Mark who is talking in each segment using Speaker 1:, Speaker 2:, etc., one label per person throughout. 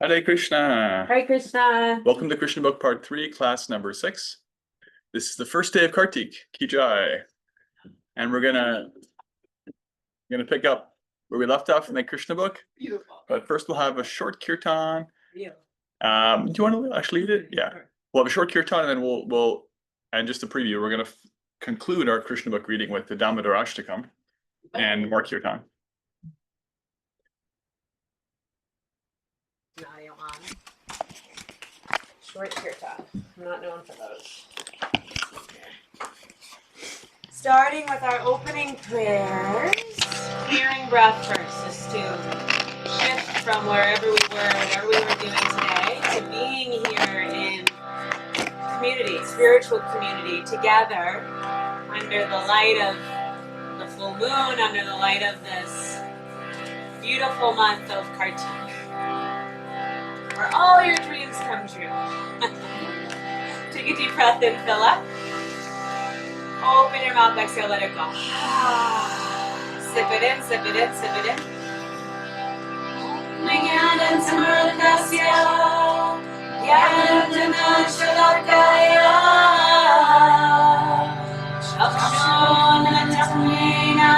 Speaker 1: Hare Krishna.
Speaker 2: Hare Krishna.
Speaker 1: Welcome to Krishna Book Part 3, class number 6. This is the first day of Kartik, Ki Jai. And we're gonna pick up where we left off in the Krishna book.
Speaker 2: Beautiful.
Speaker 1: But first we'll have a short kirtan.
Speaker 2: Yeah.
Speaker 1: Do you want to actually lead it? Yeah. We'll have a short kirtan and then we'll and just a preview, we're gonna conclude our Krishna book reading with the Damodar Ashtakam and more kirtan.
Speaker 2: Audio on. Short kirtan. I'm not known for those. Starting with our opening prayers. Clearing breath first, just to shift from wherever we were, whatever we were doing today, to being here in community, spiritual community, together under the light of the full moon, under the light of this beautiful month of Kartik, where all your dreams come true. Take a deep breath in, fill up. Open your mouth, exhale, let it go. Sip it in, sip it in, sip it in. Jnanam samardasya, jnana shalakaya, chakshunattamena,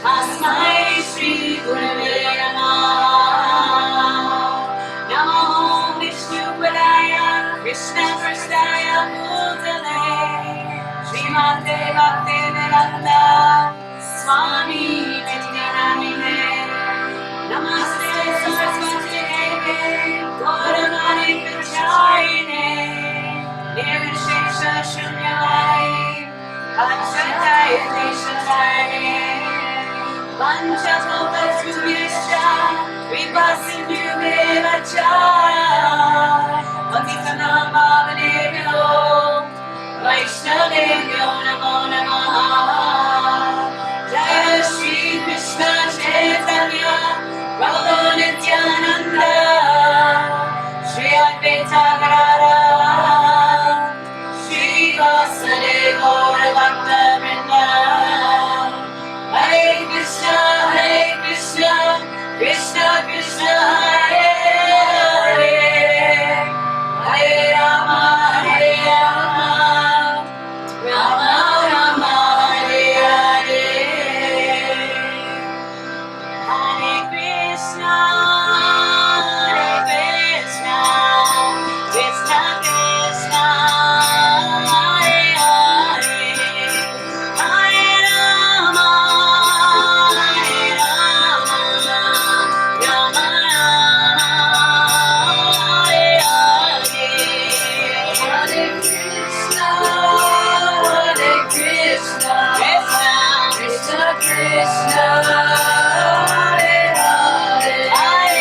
Speaker 2: tasmai shri gurave namah. Namo Vishnupadaya, Krishna Prasthaya Bhutale, Srimate Bhaktivedanta Swami Nityanamine. Namaste Saraswati Devi, Gauravani Pracharine, Nirvishesha Shunyavai, Achataya Deshataya, Panchakalpasruvyascha, Vipasindhuveva cha, Patitanam Pavanebhyo, Vaishnavebhyo Namo Namaha. Jaya Shri Krishna Chaitanya, Prabhu Nityananda, Shri Advaita Gadadhara, Shri Vasudeva Gaura Bhakta Vrinda. Hare Krishna, Krishna Krishna, Hare Hare, Hare Rama, Rama Rama, Hare Hare. Hare Krishna, Krishna Krishna, Hare Hare, Hare Rama, Rama Rama, Hare Hare. Hare Krishna, Krishna Krishna, Hare Hare, Hare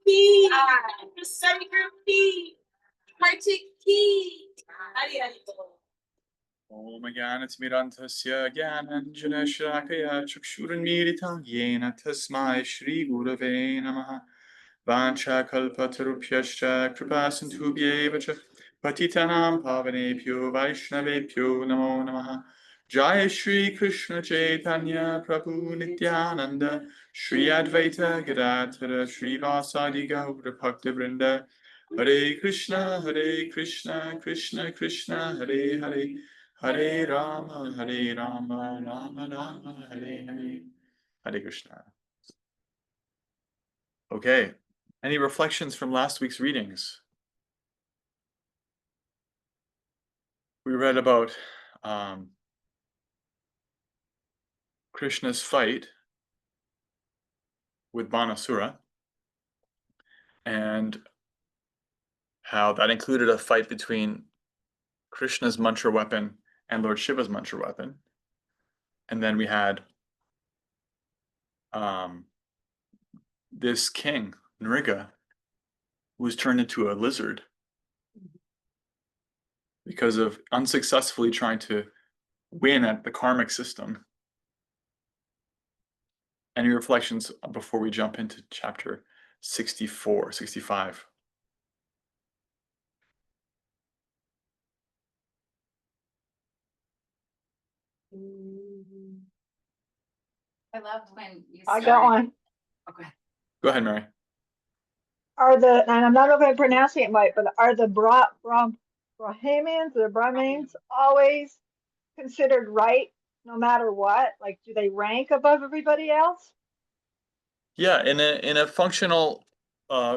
Speaker 2: P. Study group P. Kartik P.
Speaker 1: Om Jnanatimirandhasya Jnananjana Chakshurunmilitam Yena Tasmai Shri Gurave Namaha Vancha Kalpatarupyascha Kripasindhubhyeva Cha Patitanam Pavanebhyo Vaishnavebhyo Namo Namaha Jai Shri Krishna Chaitanya Prabhu Nityananda Shri Advaita Gadadhara Shri Vasadi Gaura Bhakta Vrinda Hare Krishna Krishna Krishna Hare Hare Hare Rama, Rama Rama, Hare Hare. Hare Krishna. Okay. Any reflections from last week's readings? We read about Krishna's fight with Banasura and how that included a fight between Krishna's mantra weapon and Lord Shiva's mantra weapon. And then we had this king, Nriga, who was turned into a lizard because of unsuccessfully trying to win at the karmic system. Any reflections before we jump into chapter 64, 65?
Speaker 3: I loved when you
Speaker 4: I
Speaker 3: started.
Speaker 4: got one.
Speaker 3: Okay.
Speaker 1: Go ahead, Mary.
Speaker 4: And I'm not know if I'm pronouncing it right, but are the Brahmins or Brahmins always considered right no matter what? Like, do they rank above everybody else?
Speaker 1: Yeah, in a functional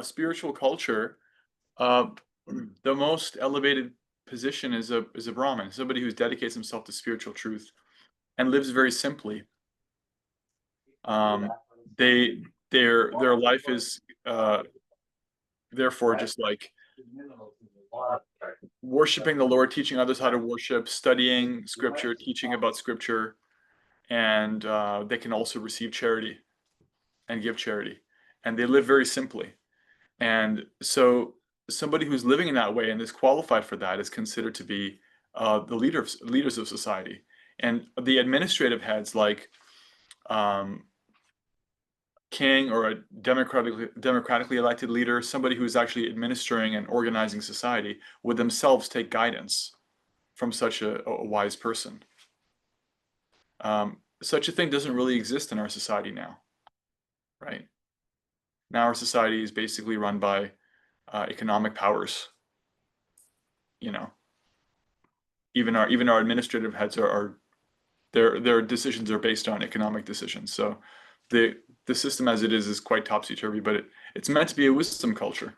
Speaker 1: spiritual culture, the most elevated position is a Brahmin, somebody who dedicates himself to spiritual truth and lives very simply. Their life is therefore just like worshiping the Lord, teaching others how to worship, studying scripture, teaching about scripture, and they can also receive charity and give charity, and they live very simply. And so somebody who's living in that way and is qualified for that is considered to be the leaders of society. And the administrative heads, like king or a democratically elected leader, somebody who's actually administering and organizing society, would themselves take guidance from such a wise person. Such a thing doesn't really exist in our society now, right? Now our society is basically run by economic powers. You know, even our administrative heads are their decisions are based on economic decisions. So the system as it is quite topsy-turvy, but it's meant to be a wisdom culture.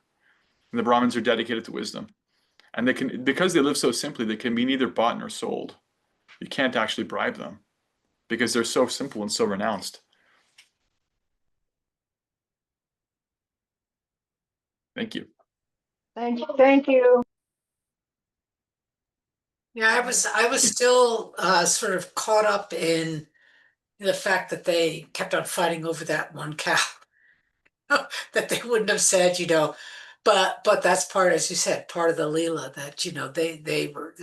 Speaker 1: And the Brahmins are dedicated to wisdom. And they can, because they live so simply, they can be neither bought nor sold. You can't actually bribe them because they're so simple and so renounced. Thank you.
Speaker 4: Thank you.
Speaker 5: Yeah, I was still sort of caught up in the fact that they kept on fighting over that one cow that they wouldn't have said, but that's part, as you said, part of the Leela that, they were,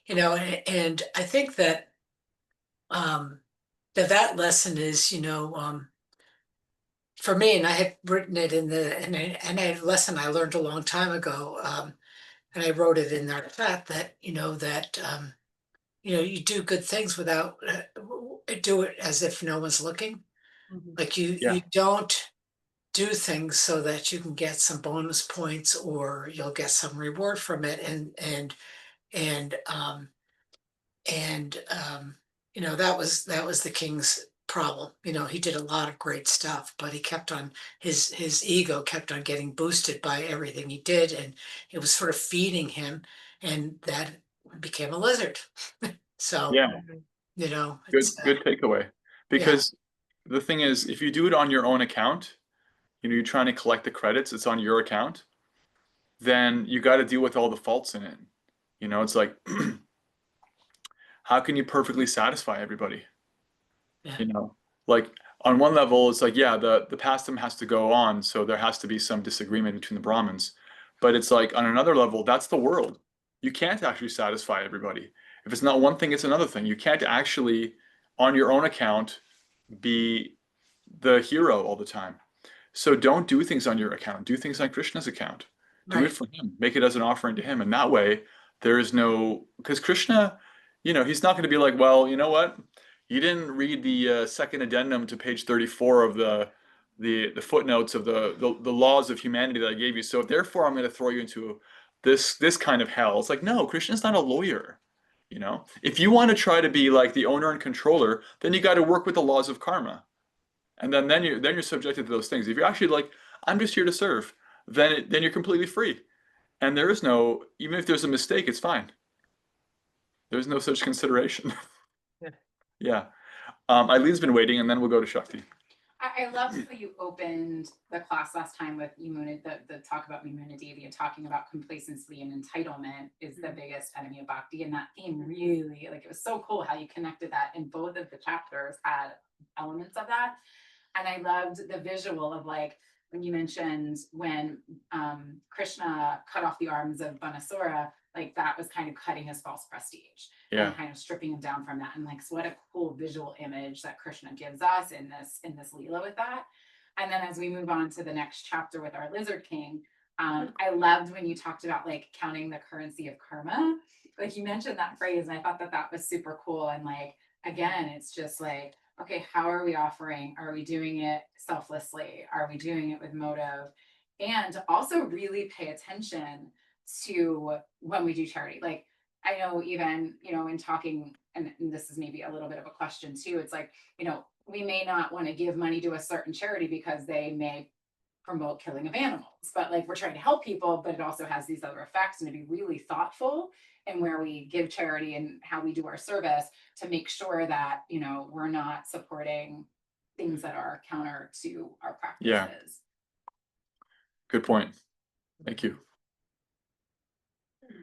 Speaker 5: and I think that that lesson is, for me, and I had written it in a lesson I learned a long time ago, and I wrote it in there that, you do good things without do it as if no one's looking. Like you don't do things so that you can get some bonus points or you'll get some reward from it. That was the king's problem. He did a lot of great stuff, but he kept on his ego kept on getting boosted by everything he did, and it was sort of feeding him, and that became a lizard. So
Speaker 1: Yeah,
Speaker 5: it's
Speaker 1: good takeaway. Because the thing is, if you do it on your own account, you're trying to collect the credits, it's on your account, then you got to deal with all the faults in it. It's like, how can you perfectly satisfy everybody?
Speaker 5: Yeah.
Speaker 1: Like, on one level, it's like, yeah, the pastam has to go on, so there has to be some disagreement between the Brahmins. But it's like on another level, that's the world. You can't actually satisfy everybody. If it's not one thing, it's another thing. You can't actually, on your own account, be the hero all the time. So don't do things on your account. Do things on Krishna's account. Do it
Speaker 5: Right.
Speaker 1: for him. Make it as an offering to him. And that way, there is no, because Krishna, he's not going to be like, well, you know what? You didn't read the second addendum to page 34 of the footnotes of the laws of humanity that I gave you. So therefore, I'm going to throw you into this kind of hell. It's like, no, Krishna's not a lawyer. If you want to try to be like the owner and controller, then you got to work with the laws of karma, and then you're subjected to those things. If you're actually like, I'm just here to serve, then you're completely free, and there is no, even if there's a mistake, it's fine. There's no such consideration.
Speaker 5: Yeah.
Speaker 1: Yeah. Eileen's been waiting, and then we'll go to Shakti.
Speaker 3: I love how you opened the class last time with the talk about Mimuna Devi and talking about complacency and entitlement is the biggest enemy of bhakti. And that theme really, like, it was so cool how you connected that, and both of the chapters had elements of that. And I loved the visual of, like, when you mentioned when Krishna cut off the arms of Banasura, like that was kind of cutting his false prestige.
Speaker 1: Yeah.
Speaker 3: And kind of stripping him down from that. And like, so what a cool visual image that Krishna gives us in this Leela with that. And then as we move on to the next chapter with our Lizard King, I loved when you talked about like counting the currency of karma. Like you mentioned that phrase, and I thought that was super cool. And like, again, it's just like, okay, how are we offering? Are we doing it selflessly? Are we doing it with motive? And to also really pay attention to when we do charity. Like, I know even, in talking, and this is maybe a little bit of a question too, it's like, we may not want to give money to a certain charity because they may promote killing of animals, but like we're trying to help people, but it also has these other effects, and to be really thoughtful in where we give charity and how we do our service to make sure that, we're not supporting things that are counter to our practices.
Speaker 1: Yeah. Good point. Thank you.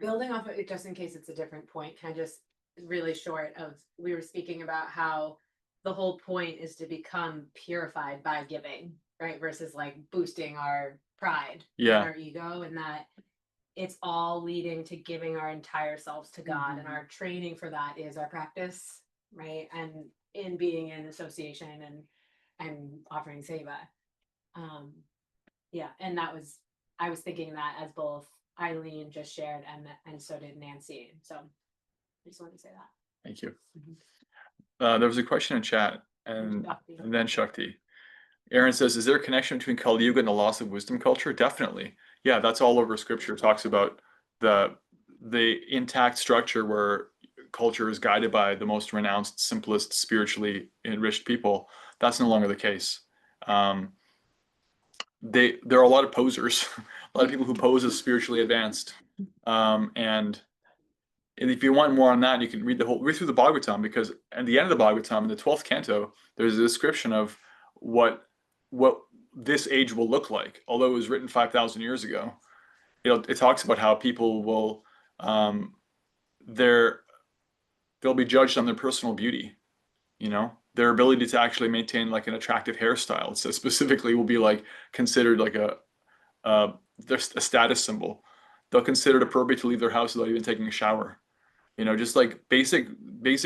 Speaker 2: Building off of it, just in case it's a different point, kind of just really short of, we were speaking about how the whole point is to become purified by giving, right? Versus like boosting our pride
Speaker 1: Yeah.
Speaker 2: and our ego, and that it's all leading to giving our entire selves to God. And our training for that is our practice, right? And in being in association and offering seva. Yeah, and I was thinking that as both Eileen just shared and so did Nancy. So I just wanted to say that.
Speaker 1: Thank you. There was a question in chat, and then Shakti. Aaron says, is there a connection between Kali Yuga and the loss of wisdom culture? Definitely. Yeah, that's all over scripture. It talks about the intact structure where culture is guided by the most renounced, simplest, spiritually enriched people. That's no longer the case. There are a lot of posers, a lot of people who pose as spiritually advanced. And if you want more on that, you can read through the Bhagavatam, because at the end of the Bhagavatam, in the 12th canto, there's a description of what this age will look like. Although it was written 5,000 years ago, it talks about how people will they'll be judged on their personal beauty, their ability to actually maintain like an attractive hairstyle. It says specifically will be like considered like a status symbol. They'll consider it appropriate to leave their house without even taking a shower. Just like basic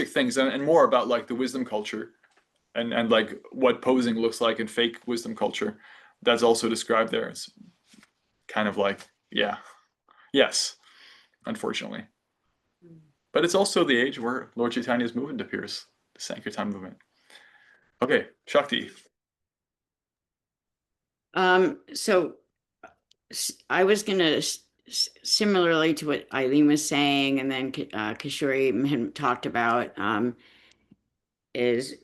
Speaker 1: things, and more about like the wisdom culture and like what posing looks like in fake wisdom culture. That's also described there. It's kind of like, yeah, yes, unfortunately. But it's also the age where Lord Chaitanya's movement appears, the Sankirtan movement. Okay, Shakti.
Speaker 6: So I was gonna similarly to what Eileen was saying, and then Kishori had talked about, is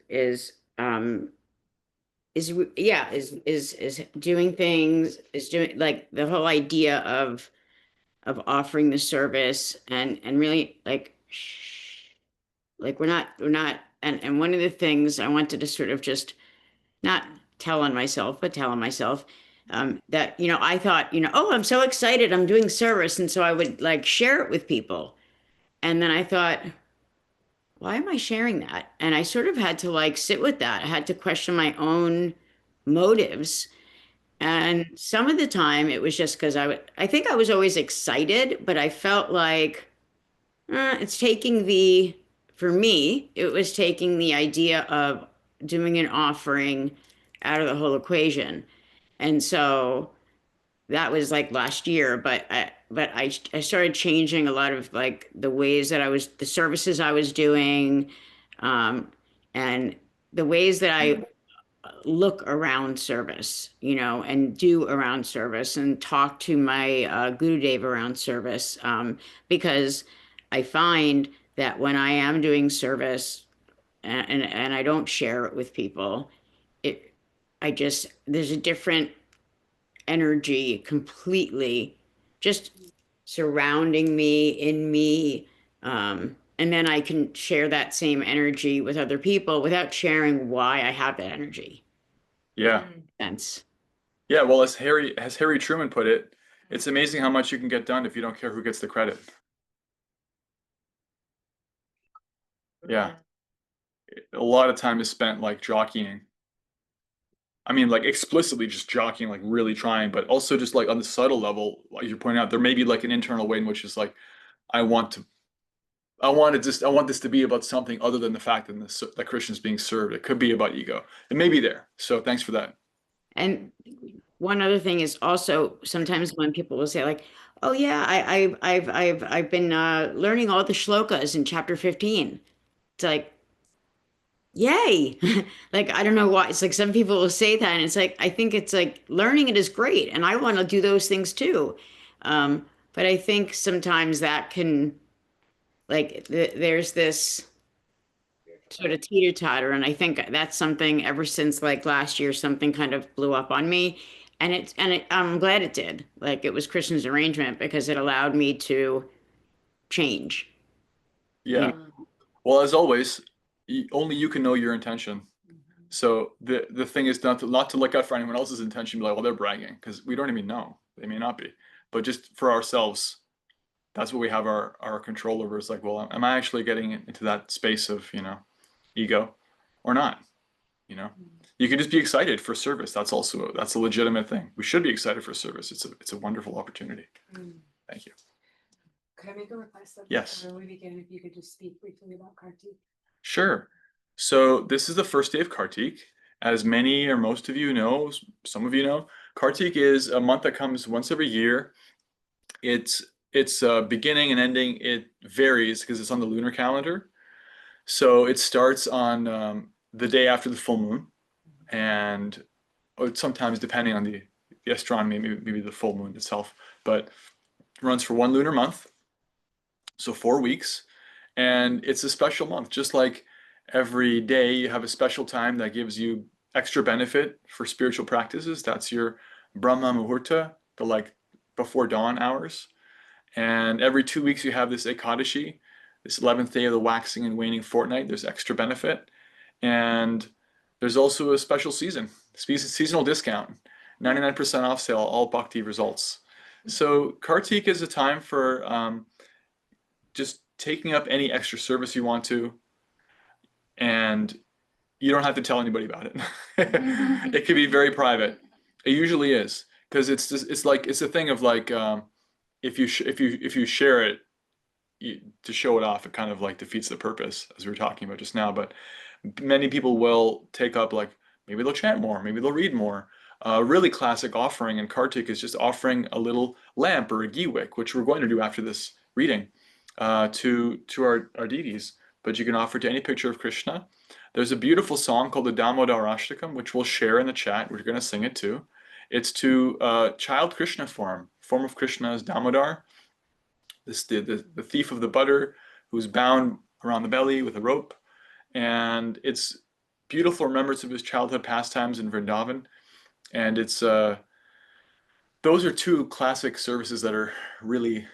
Speaker 6: doing things, is doing like the whole idea of offering the service and really like we're not, and one of the things I wanted to sort of just not tell on myself, but tell on myself, that, I thought, oh, I'm so excited, I'm doing service. And so I would like share it with people. And then I thought, why am I sharing that? And I sort of had to like sit with that. I had to question my own motives. And some of the time it was just because I think I was always excited, but I felt like it's taking for me, it was taking the idea of doing an offering out of the whole equation. And so that was like last year, but I started changing a lot of like the ways that the services I was doing, um, and the ways that I look around service, and do around service and talk to my Guru Dev around service, because I find that when I am doing service and I don't share it with people, it there's a different energy completely just surrounding me, in me. And then I can share that same energy with other people without sharing why I have that energy.
Speaker 1: Yeah.
Speaker 6: Sense.
Speaker 1: Yeah, well, as Harry Truman put it, it's amazing how much you can get done if you don't care who gets the credit. Yeah. A lot of time is spent like jockeying. I mean, like explicitly just jockeying, like really trying, but also just like on the subtle level, like you're pointing out, there may be like an internal way in which is like, I want to, I want this to be about something other than the fact that Krishna's being served. It could be about ego. It may be there. So thanks for that.
Speaker 6: And one other thing is also sometimes when people will say like, "Oh yeah, I've been learning all the shlokas in chapter 15." It's like, yay! Like I don't know why. It's like some people will say that, and it's like I think it's like learning it is great, and I want to do those things too. But I think sometimes that can there's this sort of teeter-totter, and I think that's something ever since like last year something kind of blew up on me, I'm glad it did. Like it was Kristen's arrangement because it allowed me to change, you
Speaker 1: Yeah. Well, as always, only you can know your intention. So the thing is not to look out for anyone else's intention, be like, well, they're bragging, because we don't even know. They may not be. But just for ourselves, that's what we have our control over. Is like, well, am I actually getting into that space of, ego or not? You know, you can just be excited for service. That's a legitimate thing. We should be excited for service. It's a wonderful opportunity. Thank you.
Speaker 7: Could I make a request that
Speaker 1: Yes.
Speaker 7: before we begin, if you could just speak briefly about Kartik?
Speaker 1: Sure. So this is the first day of Kartik. As many or most of you know, some of you know, Kartik is a month that comes once every year. It's beginning and ending. It varies because it's on the lunar calendar. So it starts on the day after the full moon, and or sometimes depending on the astronomy, maybe the full moon itself, but it runs for one lunar month, so 4 weeks, and it's a special month. Just like every day you have a special time that gives you extra benefit for spiritual practices. That's your Brahma Muhurta, the like before dawn hours. And every 2 weeks you have this Ekadashi, this 11th day of the waxing and waning fortnight. There's extra benefit. And there's also a special seasonal discount, 99% off sale, all bhakti results. So Kartik is a time for just taking up any extra service you want to, and you don't have to tell anybody about it. It could be very private. It usually is, because it's a thing of like if you share it to show it off, it kind of like defeats the purpose, as we were talking about just now. But many people will take up, like, maybe they'll chant more, maybe they'll read more. Really classic offering in Kartik is just offering a little lamp or a ghee wick, which we're going to do after this reading, to our deities. But you can offer to any picture of Krishna. There's a beautiful song called the Damodar Ashtakam, which we'll share in the chat. We're going to sing it too. It's to child Krishna form of Krishna is Damodar, the thief of the butter, who's bound around the belly with a rope. And it's beautiful remembrance of his childhood pastimes in Vrindavan. And it's those are two classic services that are really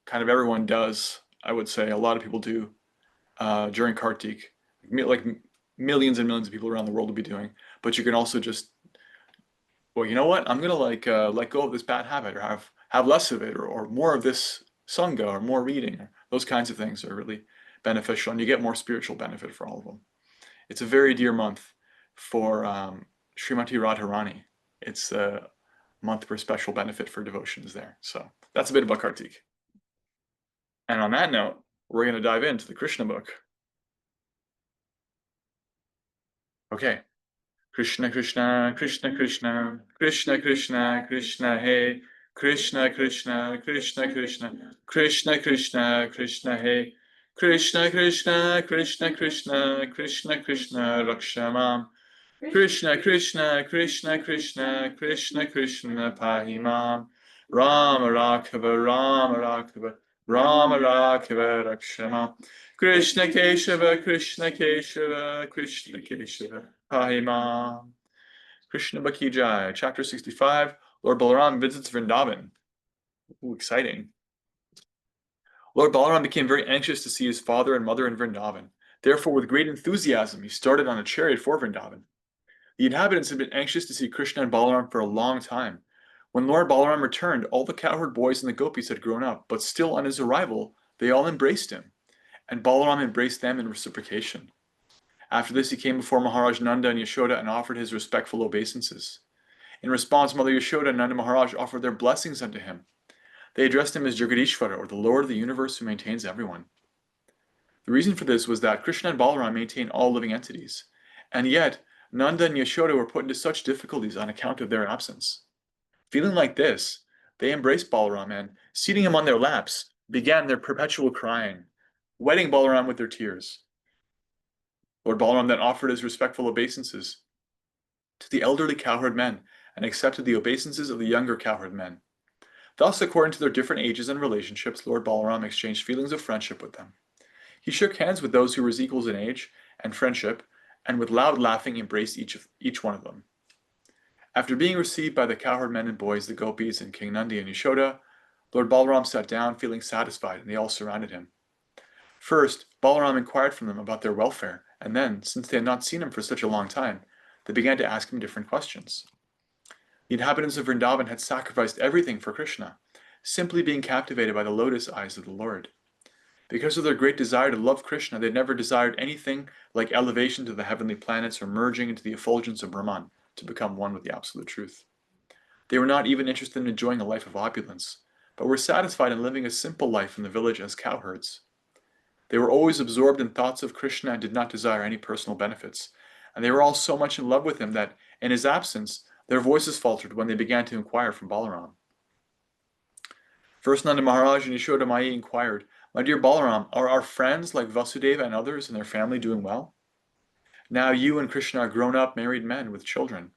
Speaker 1: kind of everyone does. I would say a lot of people do during Kartik, like millions and millions of people around the world will be doing. But you can also just, well, you know what? I'm gonna like let go of this bad habit, or have less of it, or more of this sangha, or more reading. Or those kinds of things are really beneficial, and you get more spiritual benefit for all of them. It's a very dear month for Srimati Radharani. It's a month for special benefit for devotions there. So that's a bit about Kartik. And on that note, we're going to dive into the Krishna book. Okay. Krishna Krishna Krishna Krishna Krishna Krishna Krishna Hey Krishna Krishna Krishna Krishna Krishna Krishna Krishna Hey Krishna Krishna Krishna Krishna Krishna Krishna Rakshamam Krishna Krishna Krishna Krishna Krishna Krishna Pahimam Rama Raghava Rama Raghava Rama Raghava Rakshamam Krishna Keshava Krishna Keshava Krishna Keshava Pahimam. Krishna Baki Jai, chapter 65, Lord Balaram visits Vrindavan. Ooh, exciting. Lord Balaram became very anxious to see his father and mother in Vrindavan. Therefore, with great enthusiasm, he started on a chariot for Vrindavan. The inhabitants had been anxious to see Krishna and Balaram for a long time. When Lord Balaram returned, all the cowherd boys and the gopis had grown up, but still on his arrival, they all embraced him, and Balaram embraced them in reciprocation. After this, he came before Maharaj Nanda and Yashoda and offered his respectful obeisances. In response, Mother Yashoda and Nanda Maharaj offered their blessings unto him. They addressed him as Jagadishvara, or the Lord of the universe who maintains everyone. The reason for this was that Krishna and Balaram maintain all living entities, and yet Nanda and Yashoda were put into such difficulties on account of their absence. Feeling like this, they embraced Balaram and, seating him on their laps, began their perpetual crying, wetting Balaram with their tears. Lord Balaram then offered his respectful obeisances to the elderly cowherd men and accepted the obeisances of the younger cowherd men. Thus, according to their different ages and relationships, Lord Balaram exchanged feelings of friendship with them. He shook hands with those who were his equals in age and friendship, and with loud laughing embraced each one of them. After being received by the cowherd men and boys, the gopis, and King Nandi and Yashoda, Lord Balaram sat down, feeling satisfied, and they all surrounded him. First, Balaram inquired from them about their welfare, and then, since they had not seen him for such a long time, they began to ask him different questions. The inhabitants of Vrindavan had sacrificed everything for Krishna, simply being captivated by the lotus eyes of the Lord. Because of their great desire to love Krishna, they never desired anything like elevation to the heavenly planets or merging into the effulgence of Brahman to become one with the absolute truth. They were not even interested in enjoying a life of opulence, but were satisfied in living a simple life in the village as cowherds. They were always absorbed in thoughts of Krishna and did not desire any personal benefits, and they were all so much in love with him that, in his absence, their voices faltered when they began to inquire from Balaram. First Nanda Maharaj and Yashoda Mai inquired, "My dear Balaram, are our friends like Vasudeva and others and their family doing well? Now you and Krishna are grown-up, married men with children.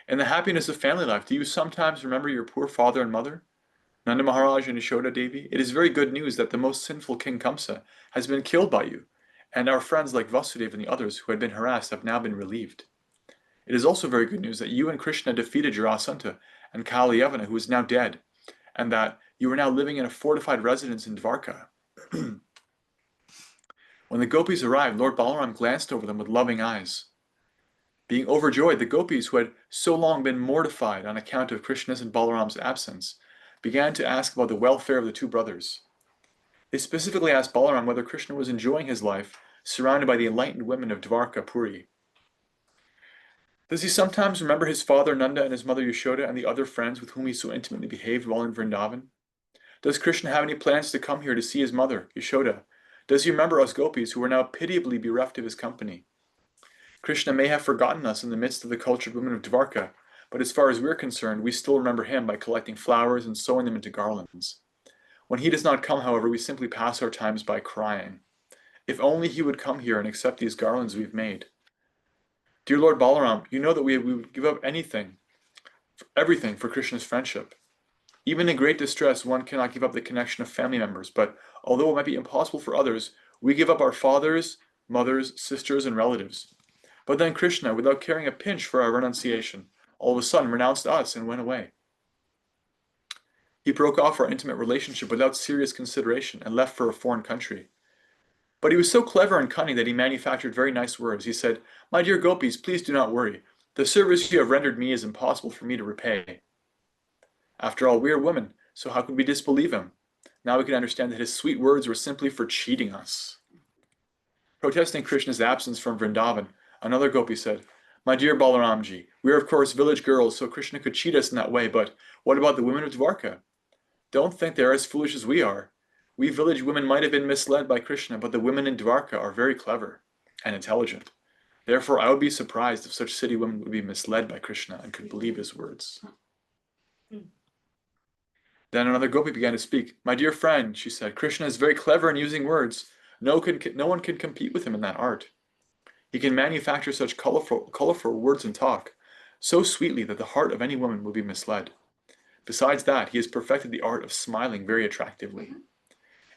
Speaker 1: In the happiness of family life, do you sometimes remember your poor father and mother? Nanda Maharaj and Yashoda Devi, it is very good news that the most sinful King Kamsa has been killed by you, and our friends like Vasudeva and the others who had been harassed have now been relieved. It is also very good news that you and Krishna defeated Jarasandha and Kalayavana, who is now dead, and that you are now living in a fortified residence in Dvarka." When the gopis arrived, Lord Balaram glanced over them with loving eyes. Being overjoyed, the gopis, who had so long been mortified on account of Krishna's and Balaram's absence, began to ask about the welfare of the two brothers. They specifically asked Balaram whether Krishna was enjoying his life, surrounded by the enlightened women of Dvarka Puri. Does he sometimes remember his father Nanda and his mother Yashoda and the other friends with whom he so intimately behaved while in Vrindavan? Does Krishna have any plans to come here to see his mother, Yashoda? Does he remember us gopis who are now pitiably bereft of his company? Krishna may have forgotten us in the midst of the cultured women of Dvarka, but as far as we're concerned, we still remember him by collecting flowers and sewing them into garlands. When he does not come, however, we simply pass our times by crying. If only he would come here and accept these garlands we've made. Dear Lord Balaram, you know that we would give up anything, everything for Krishna's friendship. Even in great distress, one cannot give up the connection of family members, but although it might be impossible for others, we give up our fathers, mothers, sisters, and relatives. But then Krishna, without caring a pinch for our renunciation, all of a sudden renounced us and went away. He broke off our intimate relationship without serious consideration and left for a foreign country. But he was so clever and cunning that he manufactured very nice words. He said, "My dear gopis, please do not worry. The service you have rendered me is impossible for me to repay." After all, we are women, so how could we disbelieve him? Now we can understand that his sweet words were simply for cheating us. Protesting Krishna's absence from Vrindavan, another gopi said, "My dear Balaramji, we are of course village girls, so Krishna could cheat us in that way, but what about the women of Dwarka? Don't think they are as foolish as we are. We village women might have been misled by Krishna, but the women in Dwarka are very clever and intelligent. Therefore, I would be surprised if such city women would be misled by Krishna and could believe his words." Then another gopi began to speak. "My dear friend," she said, "Krishna is very clever in using words. No one can compete with him in that art. He can manufacture such colorful words and talk so sweetly that the heart of any woman would be misled. Besides that, he has perfected the art of smiling very attractively.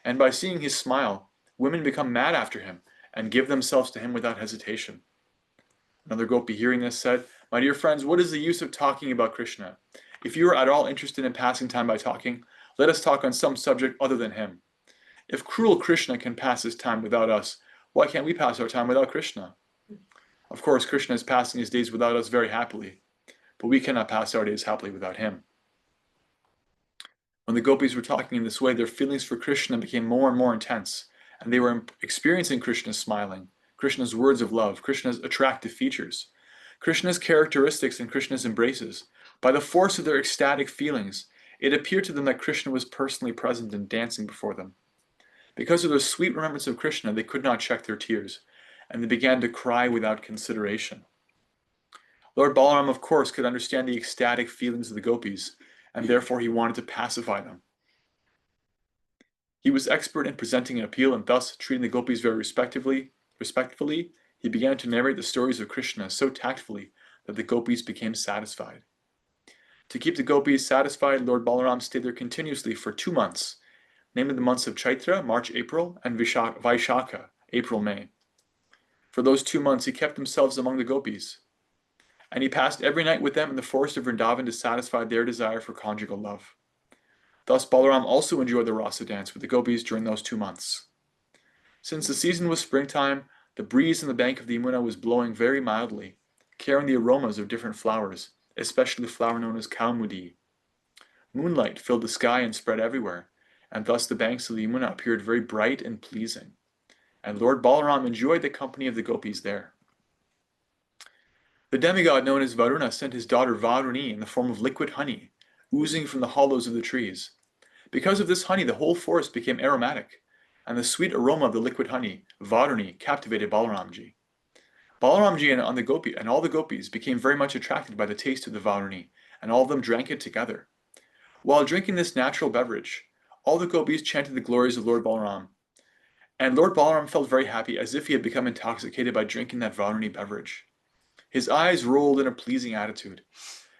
Speaker 1: And by seeing his smile, women become mad after him and give themselves to him without hesitation." Another gopi, hearing this, said, "My dear friends, what is the use of talking about Krishna? If you are at all interested in passing time by talking, let us talk on some subject other than him. If cruel Krishna can pass his time without us, why can't we pass our time without Krishna? Of course, Krishna is passing his days without us very happily, but we cannot pass our days happily without him." When the gopis were talking in this way, their feelings for Krishna became more and more intense, and they were experiencing Krishna's smiling, Krishna's words of love, Krishna's attractive features, Krishna's characteristics, and Krishna's embraces. By the force of their ecstatic feelings, it appeared to them that Krishna was personally present and dancing before them. Because of their sweet remembrance of Krishna, they could not check their tears, and they began to cry without consideration. Lord Balaram, of course, could understand the ecstatic feelings of the gopis, and therefore he wanted to pacify them. He was expert in presenting an appeal, and thus, treating the gopis very respectfully, he began to narrate the stories of Krishna so tactfully that the gopis became satisfied. To keep the gopis satisfied, Lord Balaram stayed there continuously for 2 months, namely the months of Chaitra, March, April, and Vaishakha, April, May. For those 2 months, he kept himself among the gopis, and he passed every night with them in the forest of Vrindavan to satisfy their desire for conjugal love. Thus, Balaram also enjoyed the rasa dance with the gopis during those 2 months. Since the season was springtime, the breeze on the bank of the Yamuna was blowing very mildly, carrying the aromas of different flowers, especially the flower known as kaumudi. Moonlight filled the sky and spread everywhere, and thus the banks of the Yamuna appeared very bright and pleasing, and Lord Balaram enjoyed the company of the gopis there. The demigod known as Varuna sent his daughter Varuni in the form of liquid honey, oozing from the hollows of the trees. Because of this honey, the whole forest became aromatic, and the sweet aroma of the liquid honey, Varuni, captivated Balaramji. Balaramji and all the gopis became very much attracted by the taste of the Varuni, and all of them drank it together. While drinking this natural beverage, all the gopis chanted the glories of Lord Balaram, and Lord Balaram felt very happy, as if he had become intoxicated by drinking that Varuni beverage. His eyes rolled in a pleasing attitude.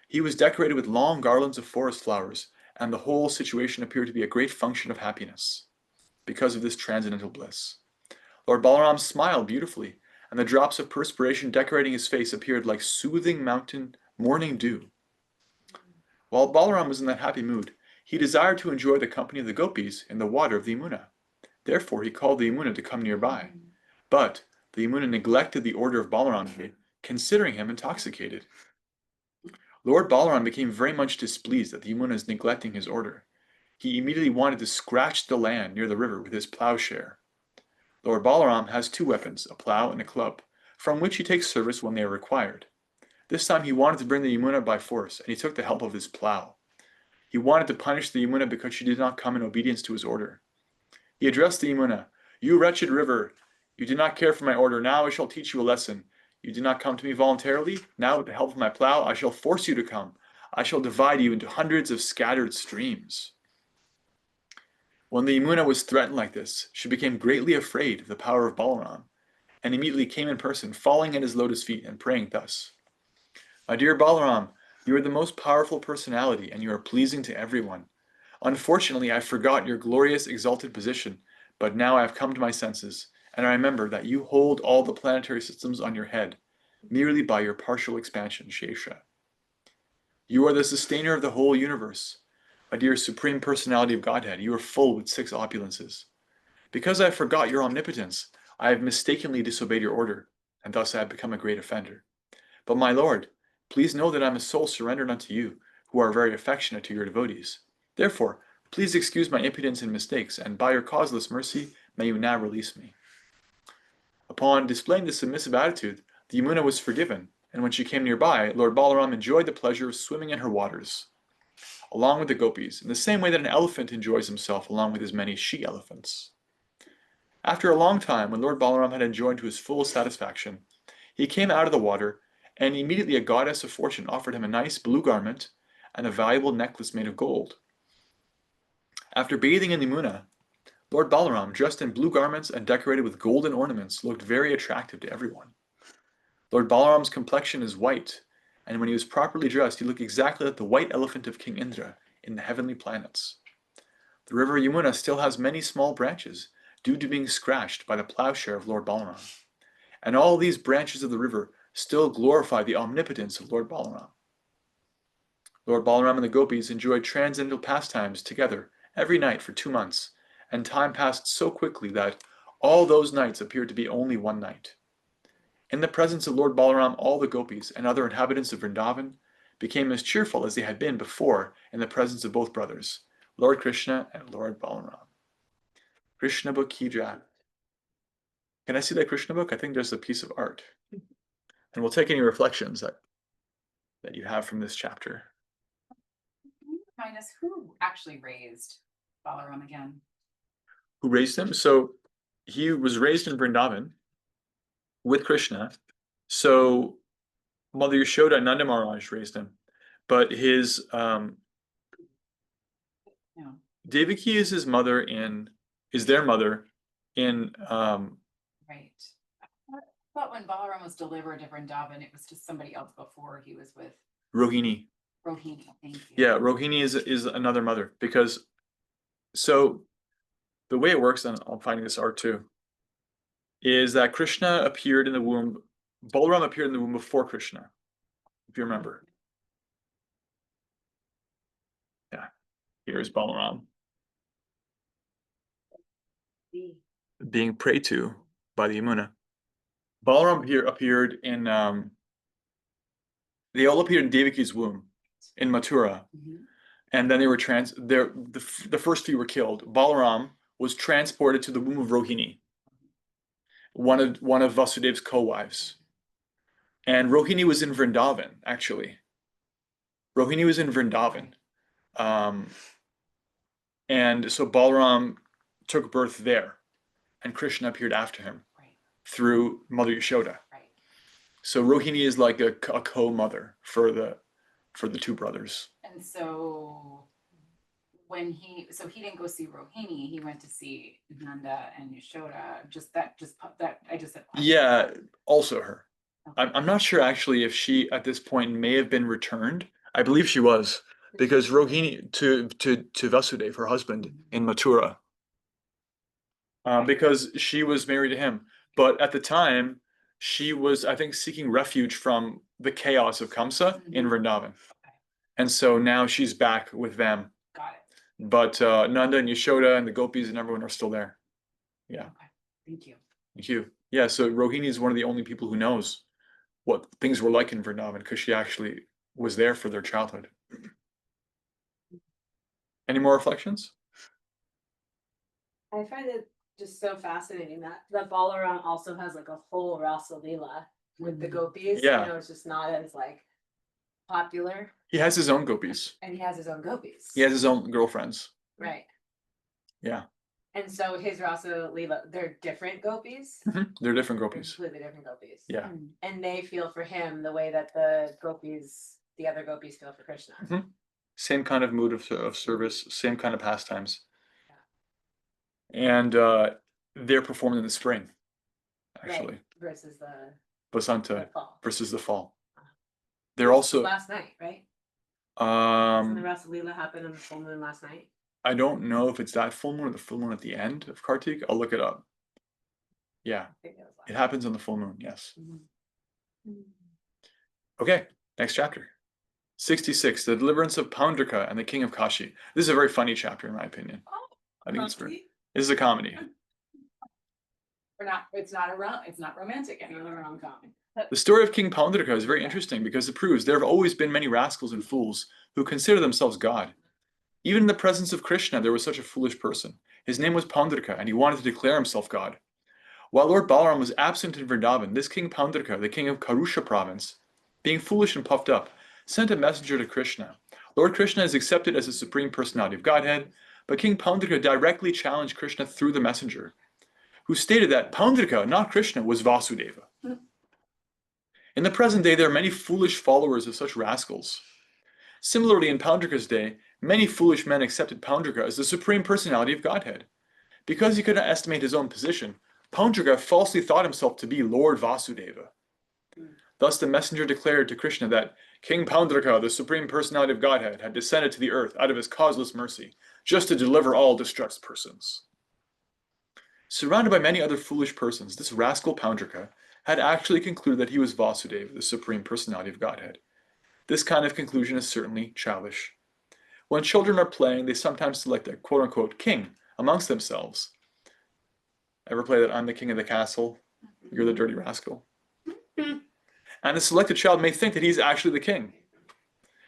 Speaker 1: He was decorated with long garlands of forest flowers, and the whole situation appeared to be a great function of happiness, because of this transcendental bliss. Lord Balaram smiled beautifully, and the drops of perspiration decorating his face appeared like soothing mountain morning dew. While Balaram was in that happy mood, he desired to enjoy the company of the gopis in the water of the Yamuna. Therefore he called the Yamuna to come nearby. But the Yamuna neglected the order of Balaramji, considering him intoxicated. Lord Balaram became very much displeased at the Yamuna's neglecting his order. He immediately wanted to scratch the land near the river with his plowshare. Lord Balaram has 2 weapons, a plow and a club, from which he takes service when they are required. This time he wanted to bring the Yamuna by force, and he took the help of his plow. He wanted to punish the Yamuna because she did not come in obedience to his order. He addressed the Yamuna, "You wretched river, you did not care for my order. Now I shall teach you a lesson. You did not come to me voluntarily. Now, with the help of my plow, I shall force you to come. I shall divide you into hundreds of scattered streams." When the Yamuna was threatened like this, she became greatly afraid of the power of Balaram, and immediately came in person, falling at his lotus feet and praying thus, "My dear Balaram, you are the most powerful personality, and you are pleasing to everyone. Unfortunately, I forgot your glorious exalted position, but now I have come to my senses, and I remember that you hold all the planetary systems on your head, merely by your partial expansion, Shesha. You are the sustainer of the whole universe. My dear Supreme Personality of Godhead, you are full with 6 opulences. Because I forgot your omnipotence, I have mistakenly disobeyed your order, and thus I have become a great offender. But my Lord, please know that I am a soul surrendered unto you, who are very affectionate to your devotees. Therefore, please excuse my impudence and mistakes, and by your causeless mercy, may you now release me." Upon displaying this submissive attitude, the Yamuna was forgiven, and when she came nearby, Lord Balaram enjoyed the pleasure of swimming in her waters, along with the gopis, in the same way that an elephant enjoys himself along with his many she-elephants. After a long time, when Lord Balaram had enjoyed to his full satisfaction, he came out of the water, and immediately a goddess of fortune offered him a nice blue garment and a valuable necklace made of gold. After bathing in the Yamuna, Lord Balaram, dressed in blue garments and decorated with golden ornaments, looked very attractive to everyone. Lord Balaram's complexion is white, and when he was properly dressed, he looked exactly like the white elephant of King Indra in the heavenly planets. The river Yamuna still has many small branches, due to being scratched by the plowshare of Lord Balaram. And all these branches of the river still glorify the omnipotence of Lord Balaram. Lord Balaram and the gopis enjoyed transcendental pastimes together every night for 2 months, and time passed so quickly that all those nights appeared to be only one night. In the presence of Lord Balaram, all the gopis and other inhabitants of Vrindavan became as cheerful as they had been before in the presence of both brothers, Lord Krishna and Lord Balaram. Krishna book ki jai. Can I see that Krishna book? I think there's a piece of art. And we'll take any reflections that you have from this chapter.
Speaker 3: Can you remind us who actually raised Balaram again?
Speaker 1: Who raised him? So he was raised in Vrindavan with Krishna. So Mother Yashoda and Nanda Maharaj raised him. But his
Speaker 3: No.
Speaker 1: Devaki is his mother is their mother in
Speaker 3: Right. I thought when Balaram was delivered to Vrindavan, it was just somebody else before he was with
Speaker 1: Rohini.
Speaker 3: Rohini. Thank you.
Speaker 1: Yeah, Rohini is another mother, because so the way it works, and I'm finding this art too, is that Krishna appeared in the womb, Balaram appeared in the womb before Krishna, if you remember. Yeah, here's Balaram being prayed to by the Yamuna. Balaram here appeared in they all appeared in Devaki's womb in Mathura.
Speaker 3: Mhm.
Speaker 1: And then they were the first few were killed. Balaram was transported to the womb of Rohini, one of Vasudev's co-wives. And Rohini was in Vrindavan, actually. Rohini was in Vrindavan. And so Balaram took birth there, and Krishna appeared after him
Speaker 3: Right.
Speaker 1: through Mother Yashoda.
Speaker 3: Right.
Speaker 1: So Rohini is like a co-mother for the two brothers.
Speaker 3: And so when he didn't go see Rohini, he went to see Nanda and Yashoda. I just said.
Speaker 1: Yeah, also her.
Speaker 3: Okay.
Speaker 1: I'm not sure actually if she at this point may have been returned. I believe she was, because Rohini to Vasudev, her husband in Mathura, because she was married to him. But at the time, she was, I think, seeking refuge from the chaos of Kamsa in Vrindavan. And so now she's back with them.
Speaker 3: Got it.
Speaker 1: But Nanda and Yashoda and the gopis and everyone are still there. Yeah.
Speaker 3: Okay. Thank you.
Speaker 1: Thank you. Yeah, so Rohini is one of the only people who knows what things were like in Vrindavan, because she actually was there for their childhood. Any more reflections?
Speaker 7: I find it just so fascinating that Balaram also has like a whole Rasa Leela with the gopis.
Speaker 1: Yeah.
Speaker 7: You know, it's just not as like popular.
Speaker 1: He has his own gopis.
Speaker 7: And he has his own gopis.
Speaker 1: He has his own girlfriends.
Speaker 7: Right.
Speaker 1: Yeah.
Speaker 7: And so his Rasa Leela, they're different gopis.
Speaker 1: They're different
Speaker 7: They're
Speaker 1: gopis.
Speaker 7: completely different gopis.
Speaker 1: Yeah.
Speaker 7: And they feel for him the way that the other gopis feel for Krishna.
Speaker 1: Same kind of mood of service, same kind of pastimes.
Speaker 7: Yeah.
Speaker 1: And they're performed in the spring, actually.
Speaker 7: Right. Versus the
Speaker 1: Basanta
Speaker 7: fall.
Speaker 1: versus the fall. They're also
Speaker 7: Last night, right? Doesn't the
Speaker 1: um
Speaker 7: Rasa Leela happen on the full moon last night?
Speaker 1: I don't know if it's that full moon or the full moon at the end of Kartik. I'll look it up. Yeah,
Speaker 7: I think that was last
Speaker 1: it happens on the full moon, yes.
Speaker 7: night.
Speaker 1: Okay, next chapter. 66, the deliverance of Paundraka and the king of Kashi. This is a very funny chapter, in my opinion. I think this is a comedy.
Speaker 3: It's not romantic anymore. Rom-com.
Speaker 1: The story of King Paundraka is very interesting because it proves there have always been many rascals and fools who consider themselves God. Even in the presence of Krishna, there was such a foolish person. His name was Paundraka, and he wanted to declare himself God. While Lord Balaram was absent in Vrindavan, this King Paundraka, the king of Karusha province, being foolish and puffed up, sent a messenger to Krishna. Lord Krishna is accepted as the Supreme Personality of Godhead, but King Paundraka directly challenged Krishna through the messenger, who stated that Paundraka, not Krishna, was Vasudeva. In the present day, there are many foolish followers of such rascals. Similarly, in Paundraka's day, many foolish men accepted Paundraka as the Supreme Personality of Godhead. Because he could not estimate his own position, Paundraka falsely thought himself to be Lord Vasudeva. Thus the messenger declared to Krishna that King Paundraka, the Supreme Personality of Godhead, had descended to the earth out of his causeless mercy, just to deliver all distressed persons. Surrounded by many other foolish persons, this rascal Paundraka had actually concluded that he was Vasudeva, the Supreme Personality of Godhead. This kind of conclusion is certainly childish. When children are playing, they sometimes select a quote-unquote king amongst themselves. Ever play that I'm the king of the castle, you're the dirty rascal? And the selected child may think that he's actually the king.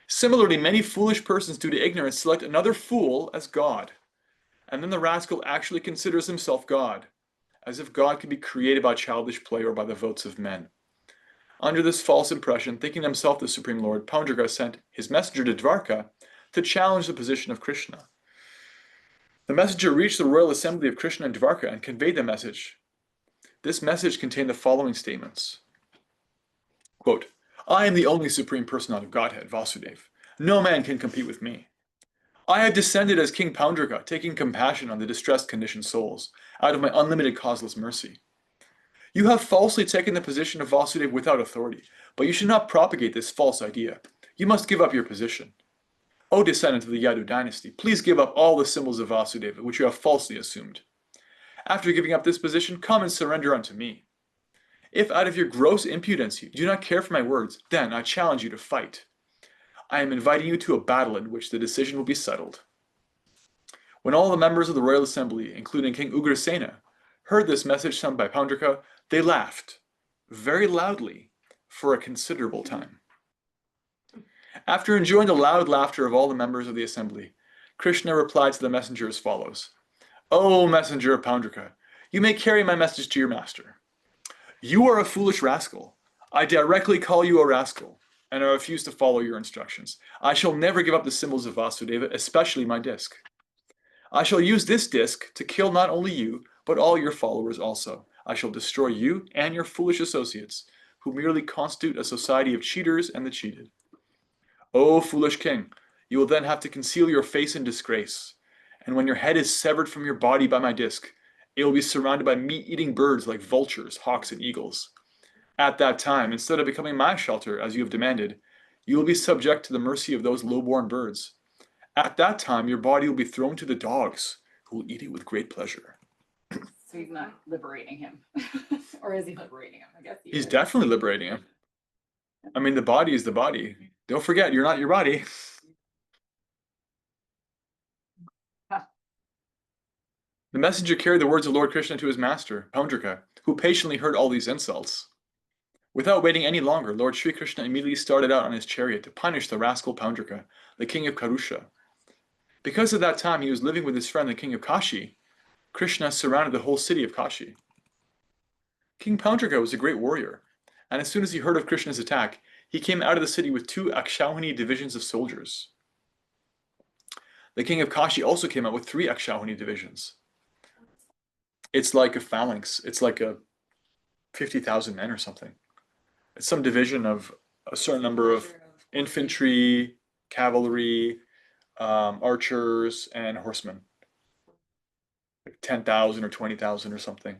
Speaker 1: Similarly, many foolish persons, due to ignorance, select another fool as God. And then the rascal actually considers himself God, as if God could be created by childish play or by the votes of men. Under this false impression, thinking himself the Supreme Lord, Paundraka sent his messenger to Dwarka to challenge the position of Krishna. The messenger reached the royal assembly of Krishna in Dwarka and conveyed the message. This message contained the following statements. Quote, I am the only Supreme Personality of Godhead, Vasudeva. No man can compete with me. I have descended as King Paundraka, taking compassion on the distressed conditioned souls, out of my unlimited causeless mercy. You have falsely taken the position of Vasudeva without authority, but you should not propagate this false idea. You must give up your position. O descendant of the Yadu dynasty, please give up all the symbols of Vasudeva, which you have falsely assumed. After giving up this position, come and surrender unto me. If out of your gross impudence you do not care for my words, then I challenge you to fight. I am inviting you to a battle in which the decision will be settled. When all the members of the royal assembly, including King Ugrasena, heard this message sent by Paundraka, they laughed very loudly for a considerable time. After enjoying the loud laughter of all the members of the assembly, Krishna replied to the messenger as follows. O messenger of Paundraka, you may carry my message to your master. You are a foolish rascal. I directly call you a rascal, and I refuse to follow your instructions. I shall never give up the symbols of Vasudeva, especially my disc. I shall use this disc to kill not only you, but all your followers also. I shall destroy you and your foolish associates, who merely constitute a society of cheaters and the cheated. O foolish king, you will then have to conceal your face in disgrace, and when your head is severed from your body by my disc, it will be surrounded by meat-eating birds like vultures, hawks, and eagles. At that time, instead of becoming my shelter, as you have demanded, you will be subject to the mercy of those low-born birds. At that time, your body will be thrown to the dogs, who will eat it with great pleasure.
Speaker 3: So he's not liberating him. Or is he liberating him? I guess he
Speaker 1: He's
Speaker 3: is.
Speaker 1: definitely liberating him. I mean, the body is the body. Don't forget, you're not your body. The messenger carried the words of Lord Krishna to his master, Paundraka, who patiently heard all these insults. Without waiting any longer, Lord Sri Krishna immediately started out on his chariot to punish the rascal Paundraka, the king of Karusha. Because at that time he was living with his friend the king of Kashi, Krishna surrounded the whole city of Kashi. King Paundraka was a great warrior, and as soon as he heard of Krishna's attack, he came out of the city with 2 Akshauhini divisions of soldiers. The king of Kashi also came out with 3 Akshauhini divisions. It's like a phalanx. It's like a 50,000 men or something. It's some division of a certain number of infantry, cavalry, archers, and horsemen. Like 10,000 or 20,000 or something.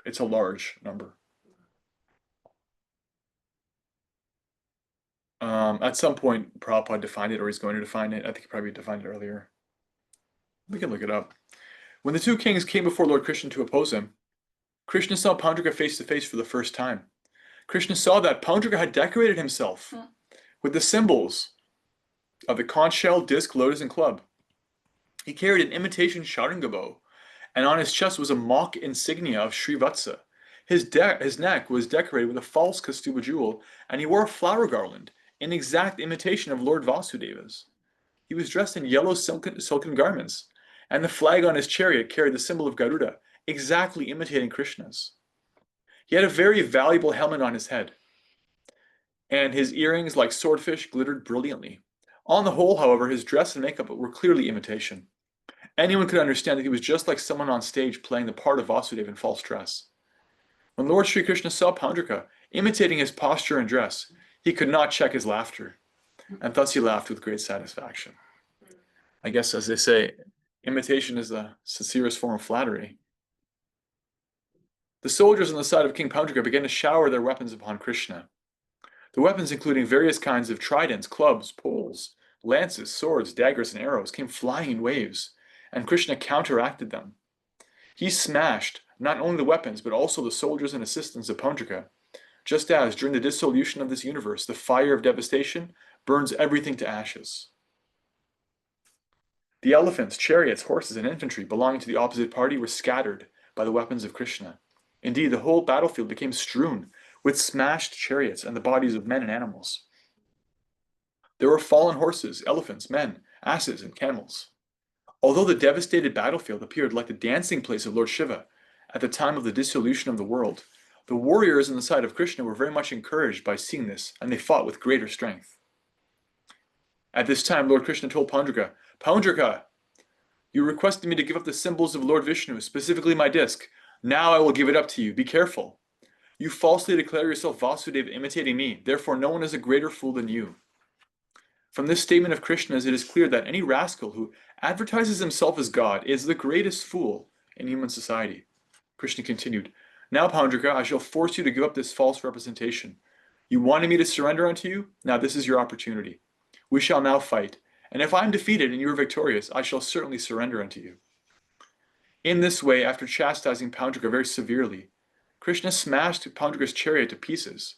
Speaker 1: It's a large number. At some point, Prabhupada defined it, or he's going to define it. I think he probably defined it earlier. We can look it up. When the 2 kings came before Lord Krishna to oppose him, Krishna saw Paundraka face to face for the first time. Krishna saw that Paundraka had decorated himself with the symbols of the conch shell, disc, lotus, and club. He carried an imitation Sharanga bow, and on his chest was a mock insignia of Srivatsa. His neck was decorated with a false Kastuba jewel, and he wore a flower garland, in exact imitation of Lord Vasudeva's. He was dressed in yellow silken garments, and the flag on his chariot carried the symbol of Garuda, exactly imitating Krishna's. He had a very valuable helmet on his head, and his earrings, like swordfish, glittered brilliantly. On the whole, however, his dress and makeup were clearly imitation. Anyone could understand that he was just like someone on stage playing the part of Vasudeva in false dress. When Lord Sri Krishna saw Pandrika imitating his posture and dress, he could not check his laughter, and thus he laughed with great satisfaction. I guess, as they say, imitation is the sincerest form of flattery. The soldiers on the side of King Pandrika began to shower their weapons upon Krishna. The weapons, including various kinds of tridents, clubs, poles, lances, swords, daggers, and arrows, came flying in waves, and Krishna counteracted them. He smashed not only the weapons, but also the soldiers and assistants of Pandrika, just as, during the dissolution of this universe, the fire of devastation burns everything to ashes. The elephants, chariots, horses, and infantry belonging to the opposite party were scattered by the weapons of Krishna. Indeed, the whole battlefield became strewn with smashed chariots and the bodies of men and animals. There were fallen horses, elephants, men, asses, and camels. Although the devastated battlefield appeared like the dancing place of Lord Shiva at the time of the dissolution of the world, the warriors on the side of Krishna were very much encouraged by seeing this, and they fought with greater strength. At this time, Lord Krishna told Pandrika, "Pandrika, you requested me to give up the symbols of Lord Vishnu, specifically my disc. Now I will give it up to you. Be careful. You falsely declare yourself Vasudeva imitating me, therefore no one is a greater fool than you." From this statement of Krishna's, it is clear that any rascal who advertises himself as God is the greatest fool in human society. Krishna continued, "Now, Pandrika, I shall force you to give up this false representation. You wanted me to surrender unto you? Now this is your opportunity. We shall now fight, and if I am defeated and you are victorious, I shall certainly surrender unto you." In this way, after chastising Pandrika very severely, Krishna smashed Pandrika's chariot to pieces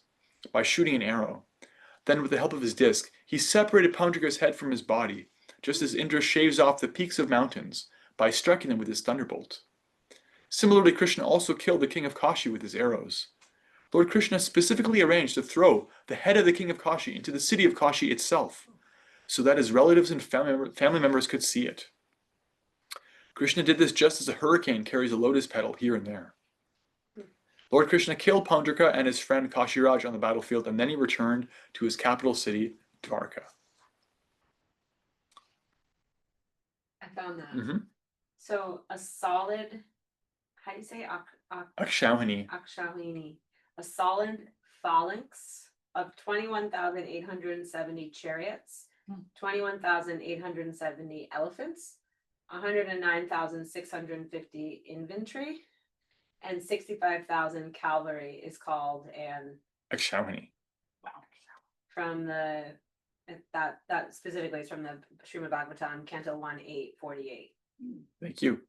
Speaker 1: by shooting an arrow. Then, with the help of his disc, he separated Pandrika's head from his body, just as Indra shaves off the peaks of mountains by striking them with his thunderbolt. Similarly, Krishna also killed the king of Kashi with his arrows. Lord Krishna specifically arranged to throw the head of the king of Kashi into the city of Kashi itself, so that his relatives and family members could see it. Krishna did this just as a hurricane carries a lotus petal here and there. Lord Krishna killed Pandrika and his friend Kashiraj on the battlefield, and then he returned to his capital city, Dwarka.
Speaker 2: I found that.
Speaker 1: Mm-hmm.
Speaker 2: So a solid, how do you say
Speaker 1: Akshauhini.
Speaker 2: Akshauhini, a solid phalanx of 21,870 chariots, 21,870 elephants, 109,650 infantry, and 65,000 cavalry is called an
Speaker 1: Akshauhini.
Speaker 2: from the that specifically is from the Srimad Bhagavatam, Canto 1:848.
Speaker 1: Thank you.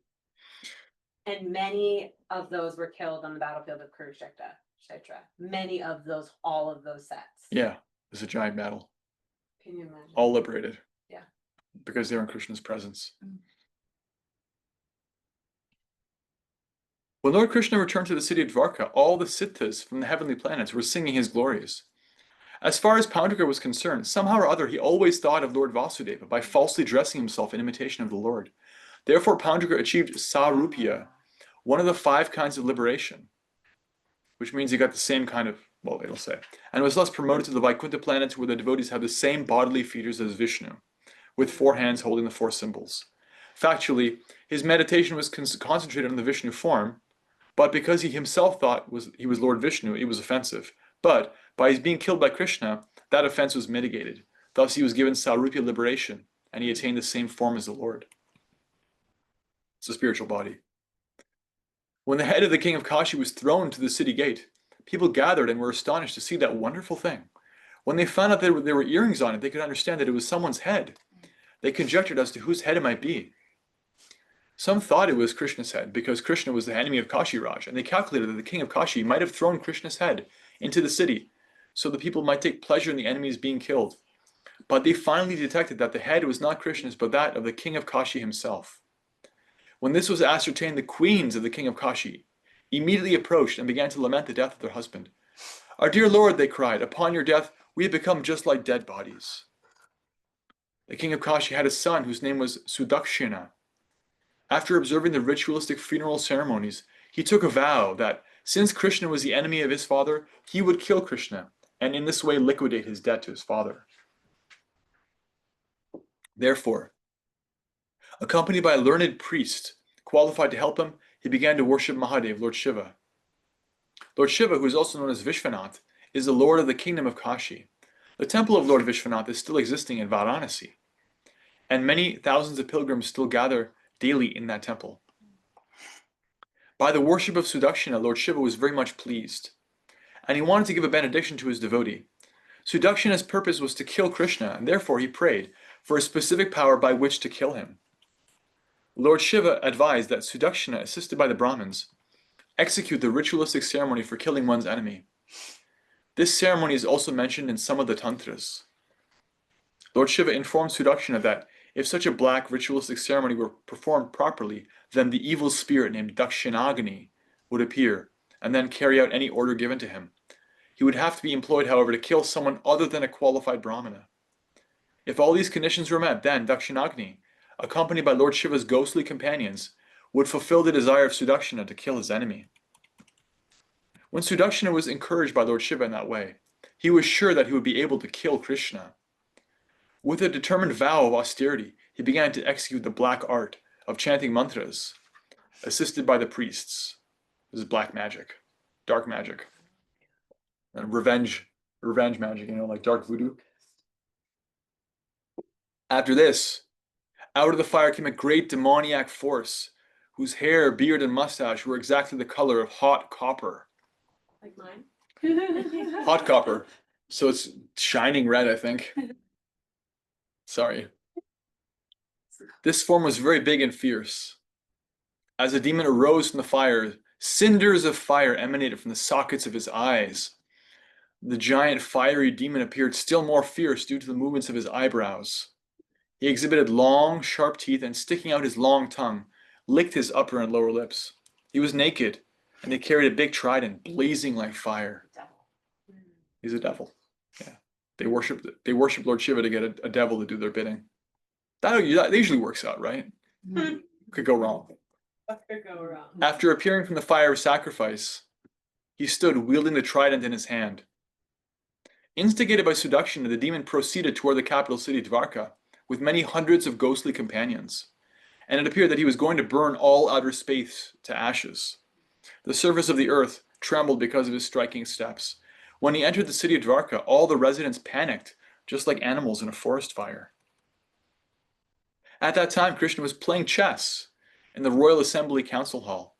Speaker 2: And many of those were killed on the battlefield of Kurukshetra. Many of those, all of those sets.
Speaker 1: Yeah, it was a giant battle.
Speaker 2: Can you imagine?
Speaker 1: All liberated.
Speaker 2: Yeah.
Speaker 1: Because they were in Krishna's presence. When Lord Krishna returned to the city of Dwarka, all the Siddhas from the heavenly planets were singing his glories. As far as Pandrika was concerned, somehow or other he always thought of Lord Vasudeva by falsely dressing himself in imitation of the Lord. Therefore, Pandrika achieved Sarupya, one of the 5 kinds of liberation, which means he got the same kind of, well, it'll say, and was thus promoted to the Vaikuntha planets where the devotees have the same bodily features as Vishnu, with 4 hands holding the 4 symbols. Factually, his meditation was concentrated on the Vishnu form, but because he himself thought he was Lord Vishnu, it was offensive. But by his being killed by Krishna, that offense was mitigated. Thus he was given Sarupya liberation, and he attained the same form as the Lord. It's a spiritual body. When the head of the king of Kashi was thrown to the city gate, people gathered and were astonished to see that wonderful thing. When they found out that there were earrings on it, they could understand that it was someone's head. They conjectured as to whose head it might be. Some thought it was Krishna's head, because Krishna was the enemy of Kashiraj, and they calculated that the king of Kashi might have thrown Krishna's head into the city, so the people might take pleasure in the enemies being killed. But they finally detected that the head was not Krishna's, but that of the king of Kashi himself. When this was ascertained, the queens of the king of Kashi immediately approached and began to lament the death of their husband. "Our dear Lord," they cried, "upon your death we have become just like dead bodies." The king of Kashi had a son whose name was Sudakshina. After observing the ritualistic funeral ceremonies, he took a vow that, since Krishna was the enemy of his father, he would kill Krishna, and in this way liquidate his debt to his father. Therefore, accompanied by a learned priest qualified to help him, he began to worship Mahadev, Lord Shiva. Lord Shiva, who is also known as Vishwanath, is the lord of the kingdom of Kashi. The temple of Lord Vishwanath is still existing in Varanasi, and many thousands of pilgrims still gather daily in that temple. By the worship of Sudakshina, Lord Shiva was very much pleased, and he wanted to give a benediction to his devotee. Sudakshina's purpose was to kill Krishna, and therefore he prayed for a specific power by which to kill him. Lord Shiva advised that Sudakshina, assisted by the Brahmins, execute the ritualistic ceremony for killing one's enemy. This ceremony is also mentioned in some of the tantras. Lord Shiva informed Sudakshina that if such a black ritualistic ceremony were performed properly, then the evil spirit named Dakshinagni would appear and then carry out any order given to him. He would have to be employed, however, to kill someone other than a qualified Brahmana. If all these conditions were met, then Dakshinagni, accompanied by Lord Shiva's ghostly companions, would fulfill the desire of Sudakshina to kill his enemy. When Sudakshina was encouraged by Lord Shiva in that way, he was sure that he would be able to kill Krishna. With a determined vow of austerity, he began to execute the black art of chanting mantras, assisted by the priests. This is black magic, dark magic, and revenge magic, like dark voodoo. After this, out of the fire came a great demoniac force, whose hair, beard, and mustache were exactly the color of hot copper.
Speaker 7: Like mine.
Speaker 1: Hot copper. So it's shining red, I think. Sorry. This form was very big and fierce. As the demon arose from the fire, cinders of fire emanated from the sockets of his eyes. The giant fiery demon appeared still more fierce due to the movements of his eyebrows. He exhibited long, sharp teeth, and sticking out his long tongue, licked his upper and lower lips. He was naked, and he carried a big trident, blazing like fire. He's a devil. Yeah. They worship Lord Shiva to get a devil to do their bidding. That usually works out, right? Could go wrong.
Speaker 7: What could go wrong?
Speaker 1: After appearing from the fire of sacrifice, he stood wielding the trident in his hand. Instigated by Sudakshina, the demon proceeded toward the capital city Dvarka with many hundreds of ghostly companions, and it appeared that he was going to burn all outer space to ashes. The surface of the earth trembled because of his striking steps. When he entered the city of Dvarka, all the residents panicked, just like animals in a forest fire. At that time, Krishna was playing chess in the Royal Assembly Council Hall.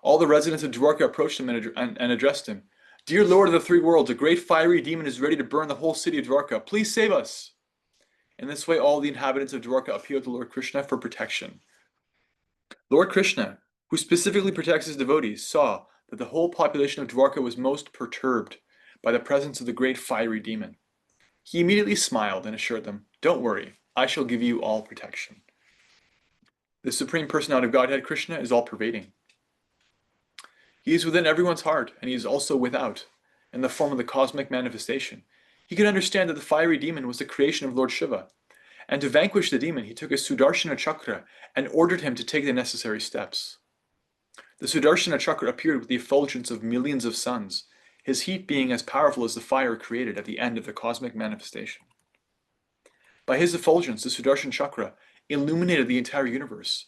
Speaker 1: All the residents of Dwarka approached him and addressed him. "Dear Lord of the Three Worlds, a great fiery demon is ready to burn the whole city of Dwarka. Please save us." In this way, all the inhabitants of Dwarka appealed to Lord Krishna for protection. Lord Krishna, who specifically protects his devotees, saw that the whole population of Dwarka was most perturbed by the presence of the great fiery demon. He immediately smiled and assured them, "Don't worry, I shall give you all protection." The Supreme Personality of Godhead, Krishna, is all-pervading. He is within everyone's heart, and he is also without, in the form of the cosmic manifestation. He could understand that the fiery demon was the creation of Lord Shiva, and to vanquish the demon, he took his Sudarshana Chakra and ordered him to take the necessary steps. The Sudarshana Chakra appeared with the effulgence of millions of suns, his heat being as powerful as the fire created at the end of the cosmic manifestation. By his effulgence, the Sudarshan Chakra illuminated the entire universe,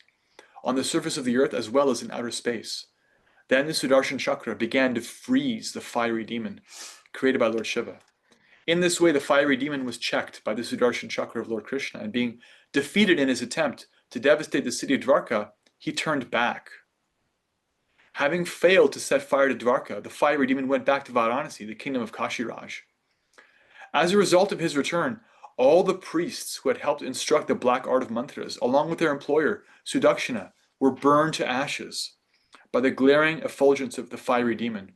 Speaker 1: on the surface of the earth as well as in outer space. Then the Sudarshan Chakra began to freeze the fiery demon created by Lord Shiva. In this way, the fiery demon was checked by the Sudarshan Chakra of Lord Krishna, and being defeated in his attempt to devastate the city of Dwarka, he turned back. Having failed to set fire to Dwarka, the fiery demon went back to Varanasi, the kingdom of Kashiraj. As a result of his return, all the priests who had helped instruct the black art of mantras, along with their employer, Sudakshina, were burned to ashes by the glaring effulgence of the fiery demon.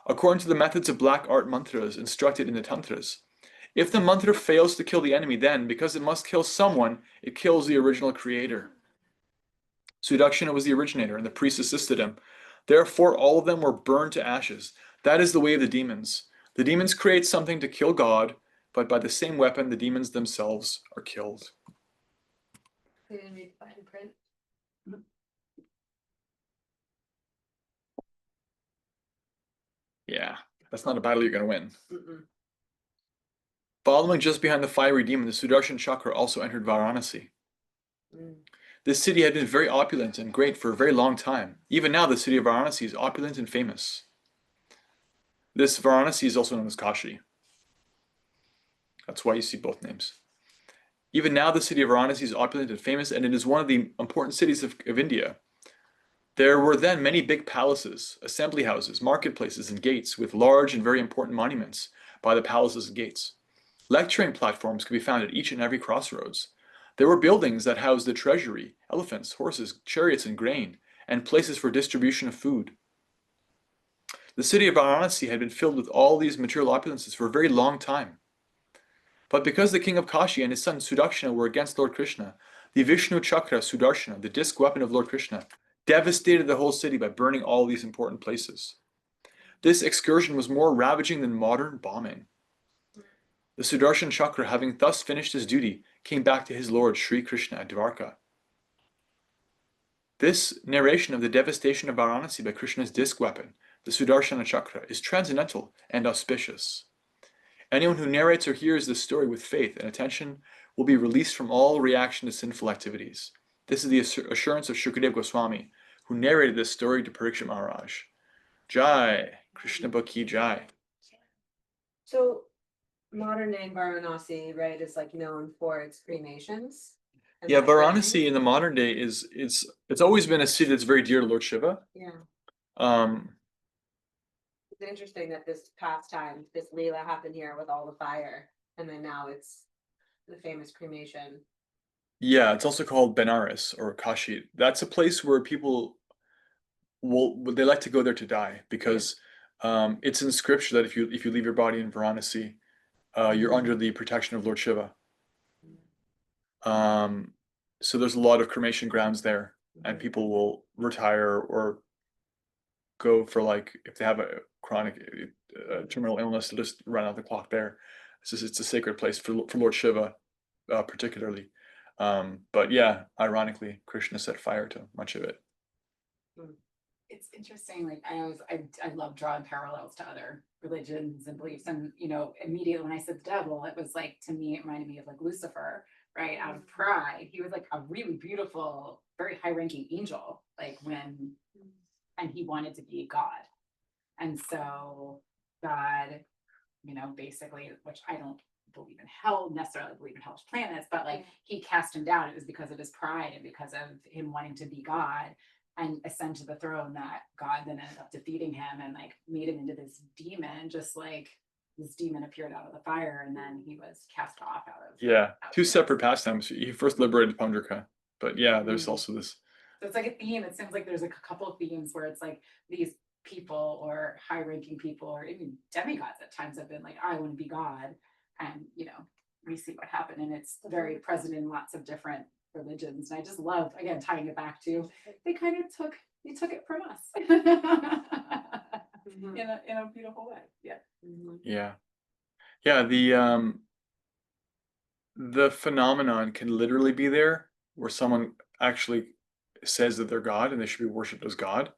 Speaker 1: According to the methods of black art mantras instructed in the tantras, if the mantra fails to kill the enemy, then, because it must kill someone, it kills the original creator. Sudakshina was the originator, and the priests assisted him. Therefore, all of them were burned to ashes. That is the way of the demons. The demons create something to kill God, but by the same weapon, the demons themselves are killed.
Speaker 7: They didn't read the fine print.
Speaker 1: Yeah, that's not a battle you're going to win.
Speaker 7: Mm-mm.
Speaker 1: Following just behind the fiery demon, the Sudarshan Chakra also entered Varanasi.
Speaker 7: Mm.
Speaker 1: This city had been very opulent and great for a very long time. Even now, the city of Varanasi is opulent and famous. This Varanasi is also known as Kashi. That's why you see both names. Even now, the city of Varanasi is opulent and famous, and it is one of the important cities of India. There were then many big palaces, assembly houses, marketplaces, and gates with large and very important monuments by the palaces and gates. Lecturing platforms could be found at each and every crossroads. There were buildings that housed the treasury, elephants, horses, chariots, and grain, and places for distribution of food. The city of Varanasi had been filled with all these material opulences for a very long time. But because the king of Kashi and his son Sudakshina were against Lord Krishna, the Vishnu Chakra Sudarshana, the disc weapon of Lord Krishna, devastated the whole city by burning all these important places. This excursion was more ravaging than modern bombing. The Sudarshan Chakra, having thus finished his duty, came back to his lord Sri Krishna at Dwarka. This narration of the devastation of Varanasi by Krishna's disc weapon, the Sudarshana Chakra, is transcendental and auspicious. Anyone who narrates or hears this story with faith and attention will be released from all reaction to sinful activities. This is the assurance of Shukadeva Goswami, who narrated this story to Parikshit Maharaj. Jai, Krishna Bhakti Jai.
Speaker 7: So modern day Varanasi, right, is like known for its cremations. and
Speaker 1: Yeah,
Speaker 7: that burning.
Speaker 1: Varanasi in the modern day is it's always been a city that's very dear to Lord Shiva.
Speaker 7: Yeah,
Speaker 1: Um,
Speaker 7: it's interesting that this past time, this Leela happened here with all the fire, and then now it's the famous cremation.
Speaker 1: yeah, it's also called Benares or Kashi. That's a place where people they like to go there to die because it's in scripture that if you leave your body in Varanasi, you're under the protection of Lord Shiva. So there's a lot of cremation grounds there, and people will retire or go for like if they have a chronic terminal illness, they'll just run out the clock there. It's a sacred place for Lord Shiva, particularly. But yeah, ironically, Krishna set fire to much of it.
Speaker 3: It's interesting, like I love drawing parallels to other religions and beliefs. And immediately when I said the devil, it was like, to me, it reminded me of like Lucifer, right? Out of pride. He was like a really beautiful, very high-ranking angel, like and he wanted to be God. And so God, basically, which I don't believe in hell, necessarily believe in hellish planets, but like he cast him down. It was because of his pride and because of him wanting to be God and ascend to the throne, that God then ended up defeating him and like made him into this demon, just like this demon appeared out of the fire and then he was cast off out of.
Speaker 1: Yeah, two
Speaker 3: of
Speaker 1: separate pastimes. He first liberated Pundraka, but yeah, there's also this.
Speaker 3: So it's like a theme. It seems like there's like a couple of themes where it's like these people or high-ranking people or even demigods at times have been like, I want to be God. And, we see what happened. And it's very present in lots of different religions. And I just love, again, tying it back to, they took it from us in a beautiful way. Yeah.
Speaker 1: Yeah. Yeah, the phenomenon can literally be there where someone actually says that they're God and they should be worshipped as God.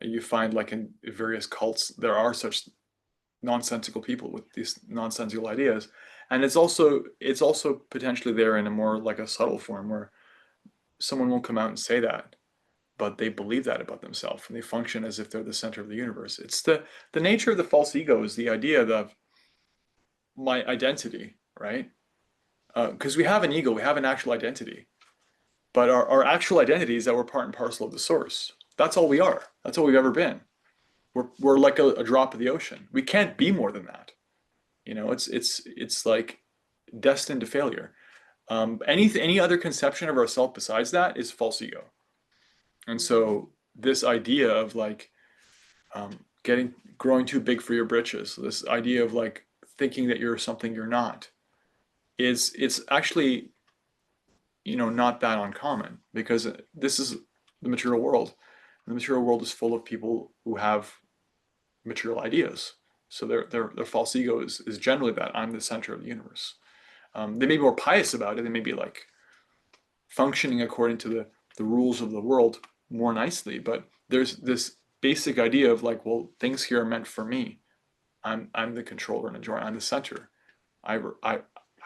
Speaker 1: You find like in various cults, there are such nonsensical people with these nonsensical ideas. And it's also potentially there in a more like a subtle form where someone won't come out and say that, but they believe that about themselves and they function as if they're the center of the universe. It's the nature of the false ego is the idea of my identity, right? Because we have an ego, we have an actual identity, but our actual identity is that we're part and parcel of the source. That's all we are. That's all we've ever been. We're like a drop of the ocean. We can't be more than that. It's like destined to failure. Any other conception of ourselves besides that is false ego. And so this idea of like growing too big for your britches, this idea of like thinking that you're something you're not, it's actually not that uncommon because this is the material world. The material world is full of people who have material ideas. So their false ego is generally that I'm the center of the universe. They may be more pious about it. They may be like functioning according to the rules of the world more nicely, but there's this basic idea of like, well, things here are meant for me. I'm the controller and enjoyer. I'm the center. I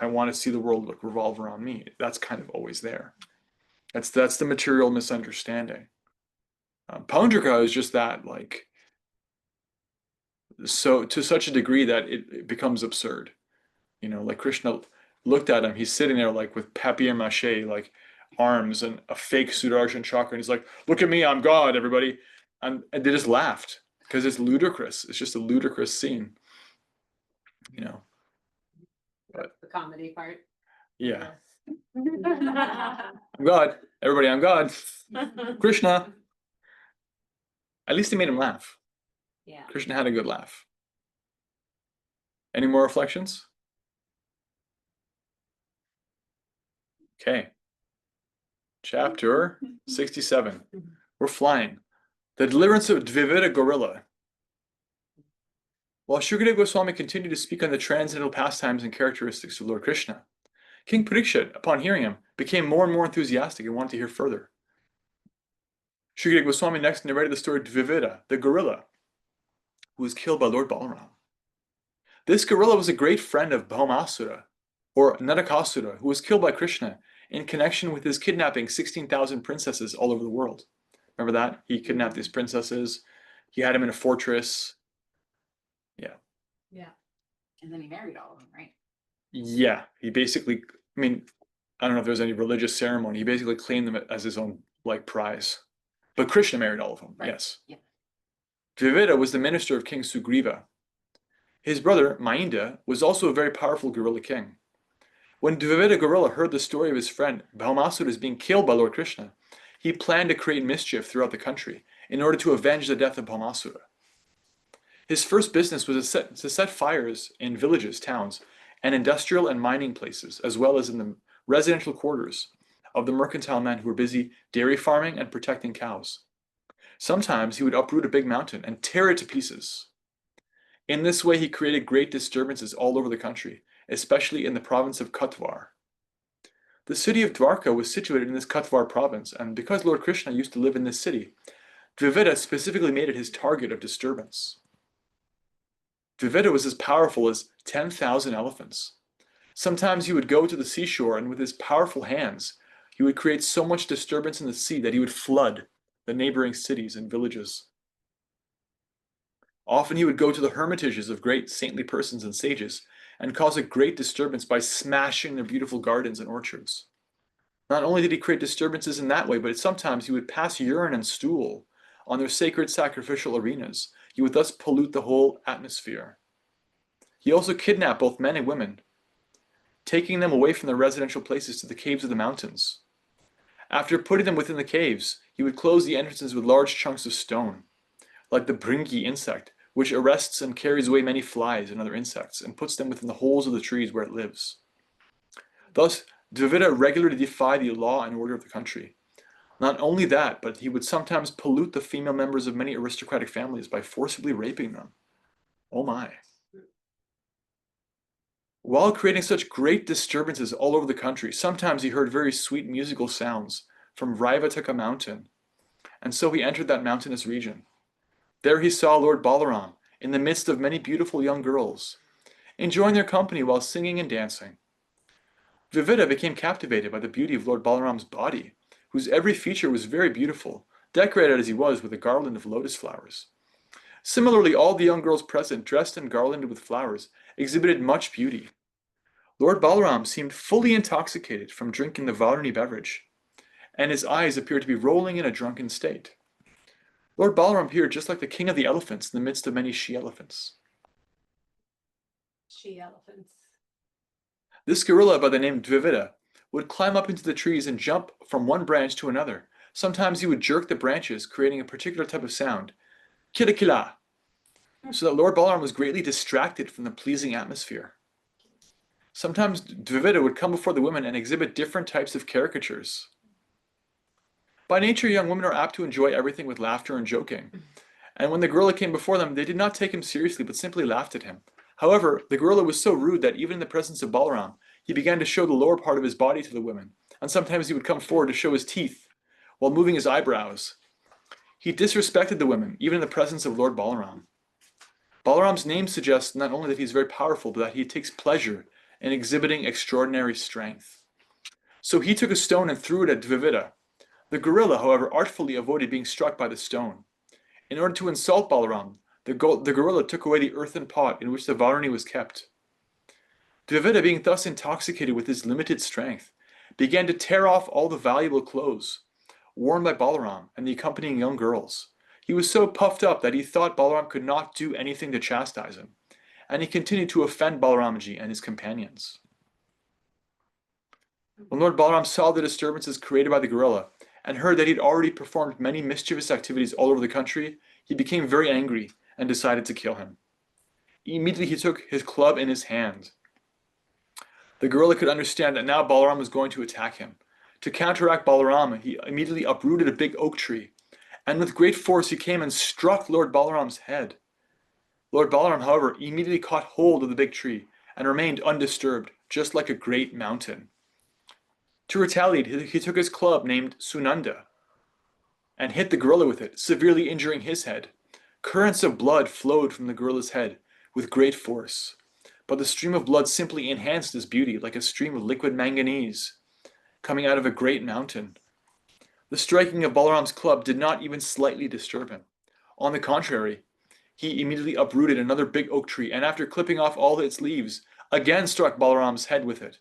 Speaker 1: want to see the world revolve around me. That's kind of always there. That's the material misunderstanding. Paundrika is just that, like, so to such a degree that it becomes absurd. Like Krishna looked at him. He's sitting there like with papier-mâché, like arms and a fake Sudarshan chakra, and he's like, "Look at me, I'm God, everybody," and they just laughed because it's ludicrous. It's just a ludicrous scene. But
Speaker 7: The comedy part.
Speaker 1: yeah, I'm God, everybody, I'm God. Krishna. At least he made him laugh.
Speaker 7: Yeah.
Speaker 1: Krishna had a good laugh. Any more reflections? Okay. Chapter 67. We're flying. The deliverance of Dvivida Gorilla. While Shukadeva Goswami continued to speak on the transcendental pastimes and characteristics of Lord Krishna, King Parikshit, upon hearing him, became more and more enthusiastic and wanted to hear further. Shukadeva Goswami next narrated the story of Dvivida, the gorilla, who was killed by Lord Balaram. This gorilla was a great friend of Bhaumasura, or Narakasura, who was killed by Krishna in connection with his kidnapping 16,000 princesses all over the world. Remember that? He kidnapped these princesses. He had them in a fortress. Yeah.
Speaker 3: Yeah. And then he married all of them, right?
Speaker 1: Yeah. He basically, I don't know if there's any religious ceremony. He basically claimed them as his own, like, prize. But Krishna married all of them,
Speaker 3: Right.
Speaker 1: yes.
Speaker 3: Yeah.
Speaker 1: Dvivida was the minister of King Sugriva. His brother, Mainda, was also a very powerful gorilla king. When Dvivida Gorilla heard the story of his friend Bhaumasura being killed by Lord Krishna, he planned to create mischief throughout the country in order to avenge the death of Bhaumasura. His first business was to set fires in villages, towns, and industrial and mining places, as well as in the residential quarters of the mercantile men who were busy dairy farming and protecting cows. Sometimes he would uproot a big mountain and tear it to pieces. In this way, he created great disturbances all over the country, especially in the province of Katvar. The city of Dwarka was situated in this Katvar province, and because Lord Krishna used to live in this city, Dvivida specifically made it his target of disturbance. Dvivida was as powerful as 10,000 elephants. Sometimes he would go to the seashore, and with his powerful hands, he would create so much disturbance in the sea that he would flood the neighboring cities and villages. Often he would go to the hermitages of great saintly persons and sages and cause a great disturbance by smashing their beautiful gardens and orchards. Not only did he create disturbances in that way, but sometimes he would pass urine and stool on their sacred sacrificial arenas. He would thus pollute the whole atmosphere. He also kidnapped both men and women, taking them away from their residential places to the caves of the mountains. After putting them within the caves, he would close the entrances with large chunks of stone, like the bringi insect, which arrests and carries away many flies and other insects, and puts them within the holes of the trees where it lives. Thus, Dvivida regularly defied the law and order of the country. Not only that, but he would sometimes pollute the female members of many aristocratic families by forcibly raping them. Oh my. While creating such great disturbances all over the country, sometimes he heard very sweet musical sounds from Raivataka mountain, and so he entered that mountainous region. There he saw Lord Balaram in the midst of many beautiful young girls, enjoying their company while singing and dancing. Dvivida became captivated by the beauty of Lord Balaram's body, whose every feature was very beautiful, decorated as he was with a garland of lotus flowers. Similarly, all the young girls present, dressed and garlanded with flowers, exhibited much beauty. Lord Balaram seemed fully intoxicated from drinking the Varni beverage, and his eyes appeared to be rolling in a drunken state. Lord Balaram appeared just like the king of the elephants in the midst of many she-elephants.
Speaker 7: She-elephants.
Speaker 1: This gorilla by the name Dvivida would climb up into the trees and jump from one branch to another. Sometimes he would jerk the branches, creating a particular type of sound, kila, so that Lord Balaram was greatly distracted from the pleasing atmosphere. Sometimes Dvivida would come before the women and exhibit different types of caricatures. By nature, young women are apt to enjoy everything with laughter and joking. And when the gorilla came before them, they did not take him seriously, but simply laughed at him. However, the gorilla was so rude that even in the presence of Balaram, he began to show the lower part of his body to the women, and sometimes he would come forward to show his teeth, while moving his eyebrows. He disrespected the women, even in the presence of Lord Balaram. Balaram's name suggests not only that he's very powerful, but that he takes pleasure in exhibiting extraordinary strength. So he took a stone and threw it at Dvivida. The gorilla, however, artfully avoided being struck by the stone. In order to insult Balaram, the gorilla took away the earthen pot in which the Varuni was kept. Dvivida, being thus intoxicated with his limited strength, began to tear off all the valuable clothes worn by Balaram and the accompanying young girls. He was so puffed up that he thought Balaram could not do anything to chastise him, and he continued to offend Balaramji and his companions. When Lord Balaram saw the disturbances created by the gorilla, and heard that he had already performed many mischievous activities all over the country, he became very angry and decided to kill him. Immediately he took his club in his hand. The gorilla could understand that now Balaram was going to attack him. To counteract Balaram, he immediately uprooted a big oak tree, and with great force he came and struck Lord Balaram's head. Lord Balaram, however, immediately caught hold of the big tree and remained undisturbed, just like a great mountain. To retaliate, he took his club named Sunanda and hit the gorilla with it, severely injuring his head. Currents of blood flowed from the gorilla's head with great force, but the stream of blood simply enhanced his beauty like a stream of liquid manganese coming out of a great mountain. The striking of Balaram's club did not even slightly disturb him. On the contrary, he immediately uprooted another big oak tree and after clipping off all its leaves, again struck Balaram's head with it.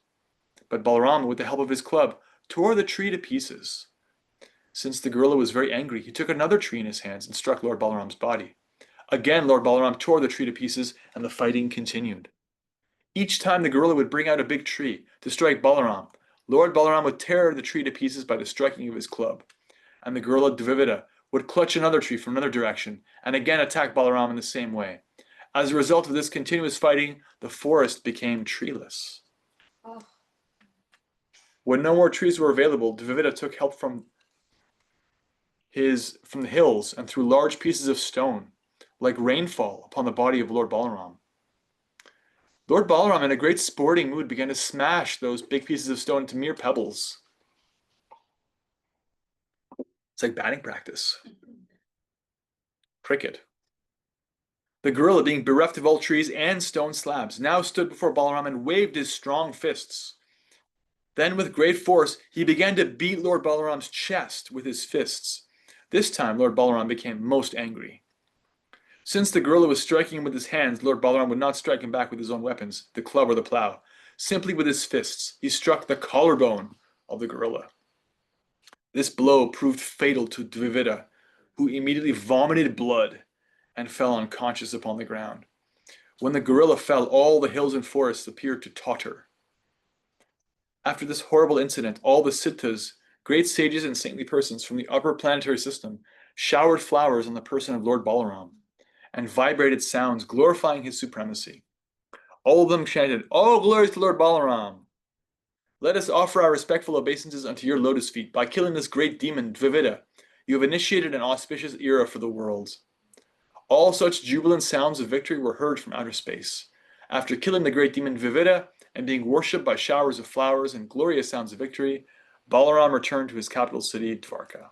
Speaker 1: But Balaram, with the help of his club, tore the tree to pieces. Since the gorilla was very angry, he took another tree in his hands and struck Lord Balaram's body. Again, Lord Balaram tore the tree to pieces and the fighting continued. Each time the gorilla would bring out a big tree to strike Balaram, Lord Balaram would tear the tree to pieces by the striking of his club, and the gorilla Dvivida would clutch another tree from another direction and again attack Balaram in the same way. As a result of this continuous fighting, the forest became treeless.
Speaker 7: Oh.
Speaker 1: When no more trees were available, Dvivida took help from the hills and threw large pieces of stone, like rainfall, upon the body of Lord Balaram. Lord Balaram, in a great sporting mood, began to smash those big pieces of stone into mere pebbles. It's like batting practice. Cricket. The gorilla, being bereft of all trees and stone slabs, now stood before Balaram and waved his strong fists. Then, with great force, he began to beat Lord Balaram's chest with his fists. This time, Lord Balaram became most angry. Since the gorilla was striking him with his hands, Lord Balaram would not strike him back with his own weapons, the club or the plow. Simply with his fists, he struck the collarbone of the gorilla. This blow proved fatal to Dvivida, who immediately vomited blood and fell unconscious upon the ground. When the gorilla fell, all the hills and forests appeared to totter. After this horrible incident, all the Siddhas, great sages and saintly persons from the upper planetary system, showered flowers on the person of Lord Balaram and vibrated sounds glorifying his supremacy. All of them chanted, "All glory to Lord Balaram! Let us offer our respectful obeisances unto your lotus feet. By killing this great demon, Dvivida, you have initiated an auspicious era for the world." All such jubilant sounds of victory were heard from outer space. After killing the great demon Dvivida and being worshipped by showers of flowers and glorious sounds of victory, Balaram returned to his capital city, Dvarka.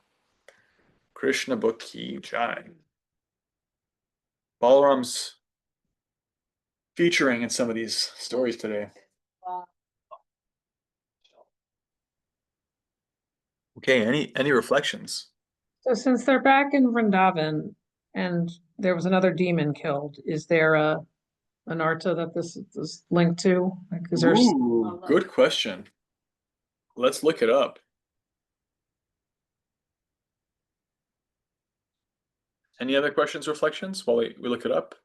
Speaker 1: Krishna Book Ki Jai. Balaram's featuring in some of these stories today. Okay, any reflections?
Speaker 8: So since they're back in Vrindavan and there was another demon killed, is there an arta that this is linked to? Like, is there?
Speaker 1: Ooh, good question. Let's look it up. Any other questions, reflections while we look it up?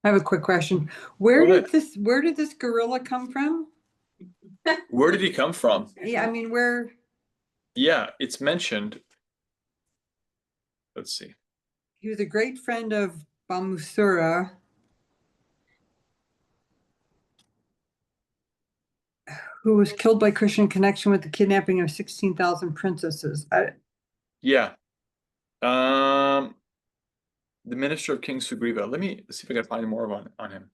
Speaker 9: I have a quick question.
Speaker 1: Go ahead.
Speaker 9: Where did this gorilla come from?
Speaker 1: Where did he come from?
Speaker 9: Yeah, I mean, where,
Speaker 1: Yeah, it's mentioned. Let's see.
Speaker 9: he was a great friend of Bamusura, who was killed by Krishna in connection with the kidnapping of 16,000 princesses.
Speaker 1: Yeah. The minister of King Sugriva. Let me see if I can find more on him.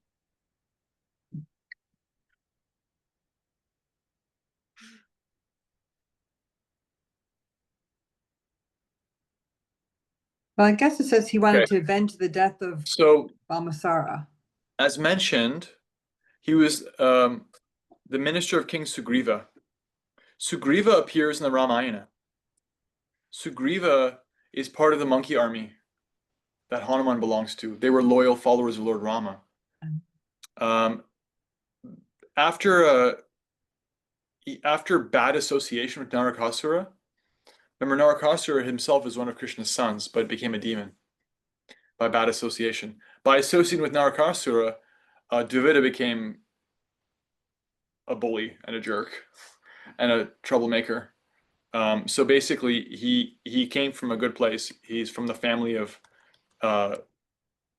Speaker 9: Well, I guess it says he wanted
Speaker 1: Okay.
Speaker 9: to avenge the death of
Speaker 1: So,
Speaker 9: Valmasara.
Speaker 1: as mentioned, he was the minister of King Sugriva. Sugriva appears in the Ramayana. Sugriva is part of the monkey army that Hanuman belongs to. They were loyal followers of Lord Rama. Um, after bad association with Narakasura, remember Narakasura himself is one of Krishna's sons, but became a demon by bad association. By associating with Narakasura, Duvida became a bully and a jerk and a troublemaker. So basically, he came from a good place. He's from the family of,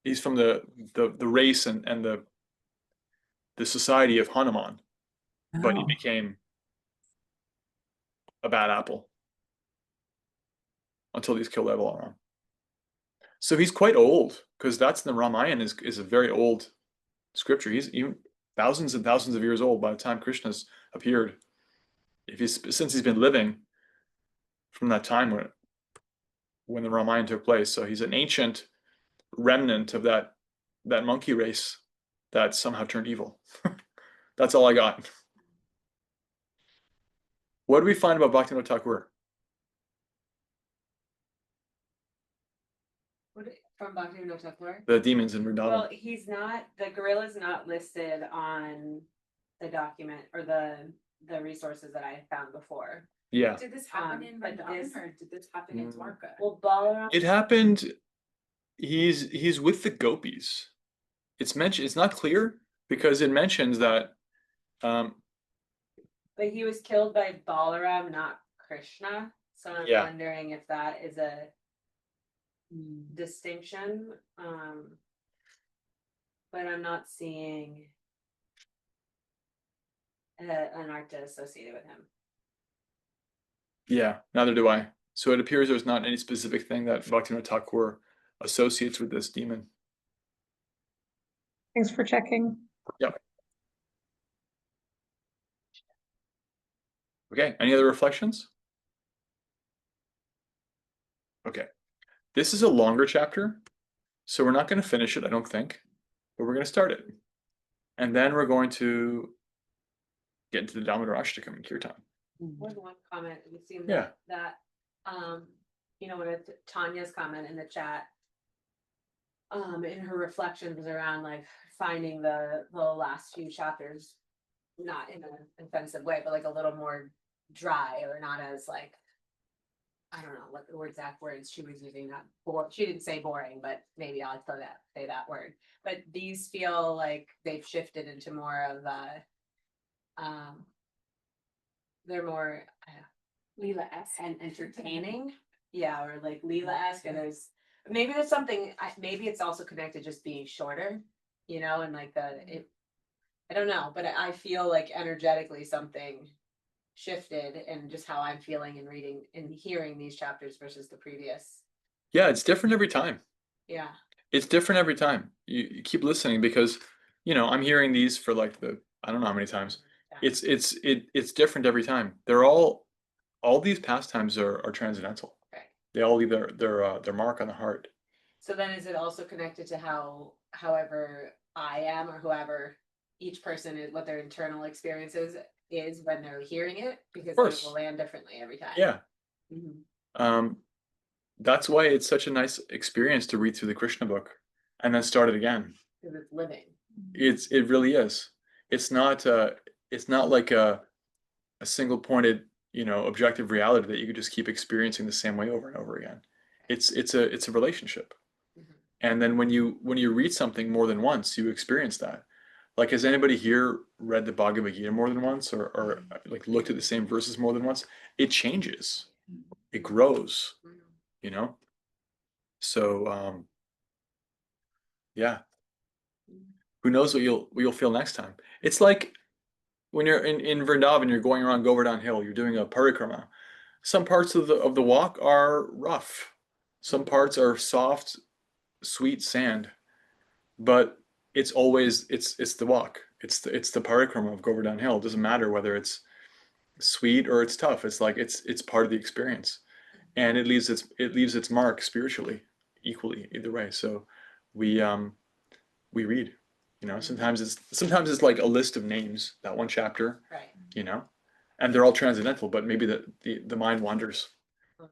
Speaker 1: he's from the race and the society of Hanuman, but he
Speaker 9: Oh.
Speaker 1: became a bad apple until he's killed by Balaram. So he's quite old, because that's in the Ramayana is a very old scripture. He's even thousands and thousands of years old by the time Krishna's appeared. Since he's been living from that time when the Ramayana took place, so he's an ancient remnant of that monkey race that somehow turned evil. That's all I got. What do we find about Bhaktivinoda Thakur?
Speaker 7: From Bhaktivinoda Thakur?
Speaker 1: The demons in Vrindavan.
Speaker 7: Well, the gorilla's not listed on the document or the resources that I found before.
Speaker 1: Yeah.
Speaker 3: Did this happen in
Speaker 7: but
Speaker 3: Vrindavan or did this happen in Dwarka?
Speaker 7: Well, Balaram.
Speaker 1: It happened. He's with the gopis. It's mentioned. It's not clear because it mentions that.
Speaker 7: But he was killed by Balaram, not Krishna. So I'm
Speaker 1: Yeah.
Speaker 7: wondering if that is a distinction. But I'm not seeing an arta associated with him.
Speaker 1: Yeah, neither do I. So it appears there's not any specific thing that Bhaktivinoda Thakur associates with this demon.
Speaker 8: Thanks for checking.
Speaker 1: Yep. Okay, any other reflections? Okay. This is a longer chapter, so we're not going to finish it, I don't think, but we're going to start it. And then we're going to get into the Damodar Ashtakam and Kirtan.
Speaker 7: One comment, it seems
Speaker 1: Yeah.
Speaker 7: that with Tanya's comment in the chat, in her reflections around like finding the last few chapters, not in an offensive way, but like a little more dry or not as like, I don't know what the exact words she was using. She didn't say boring, but maybe I'll say that word. But these feel like they've shifted into more of they're more Leela-esque and entertaining. Yeah, or like Leela-esque, and there's something. Maybe it's also connected just being shorter, and like I don't know, but I feel like energetically something shifted in just how I'm feeling and reading and hearing these chapters versus the previous.
Speaker 1: Yeah, it's different every time.
Speaker 7: Yeah.
Speaker 1: It's different every time. You keep listening because, I'm hearing these for like I don't know how many times.
Speaker 7: Yeah.
Speaker 1: It's different every time. They're all these pastimes are transcendental.
Speaker 7: Right.
Speaker 1: They all leave their mark on the heart.
Speaker 7: So then is it also connected to however I am or whoever each person is, what their internal experiences is when they're hearing it? Because it will land differently every time.
Speaker 1: Yeah.
Speaker 7: Mm-hmm.
Speaker 1: That's why it's such a nice experience to read through the Krishna book and then start it again.
Speaker 7: Because it's living.
Speaker 1: It really is. It's not like a single pointed, objective reality that you could just keep experiencing the same way over and over again. It's a relationship.
Speaker 7: Mm-hmm.
Speaker 1: And then when you read something more than once, you experience that. Like, has anybody here read the Bhagavad Gita more than once or like looked at the same verses more than once? It changes. It grows, So yeah. Who knows what you'll feel next time? It's like when you're in Vrindavan, you're going around Govardhan Hill, you're doing a parikrama. Some parts of the walk are rough. Some parts are soft, sweet sand. But it's always it's the walk. It's the parikrama of Govardhan Hill. It doesn't matter whether it's sweet or it's tough. It's like it's part of the experience. And it leaves its mark spiritually, equally either way. So we read, you know, sometimes it's like a list of names, that one chapter,
Speaker 7: Right.
Speaker 1: you know, and they're all transcendental, but maybe the mind wanders.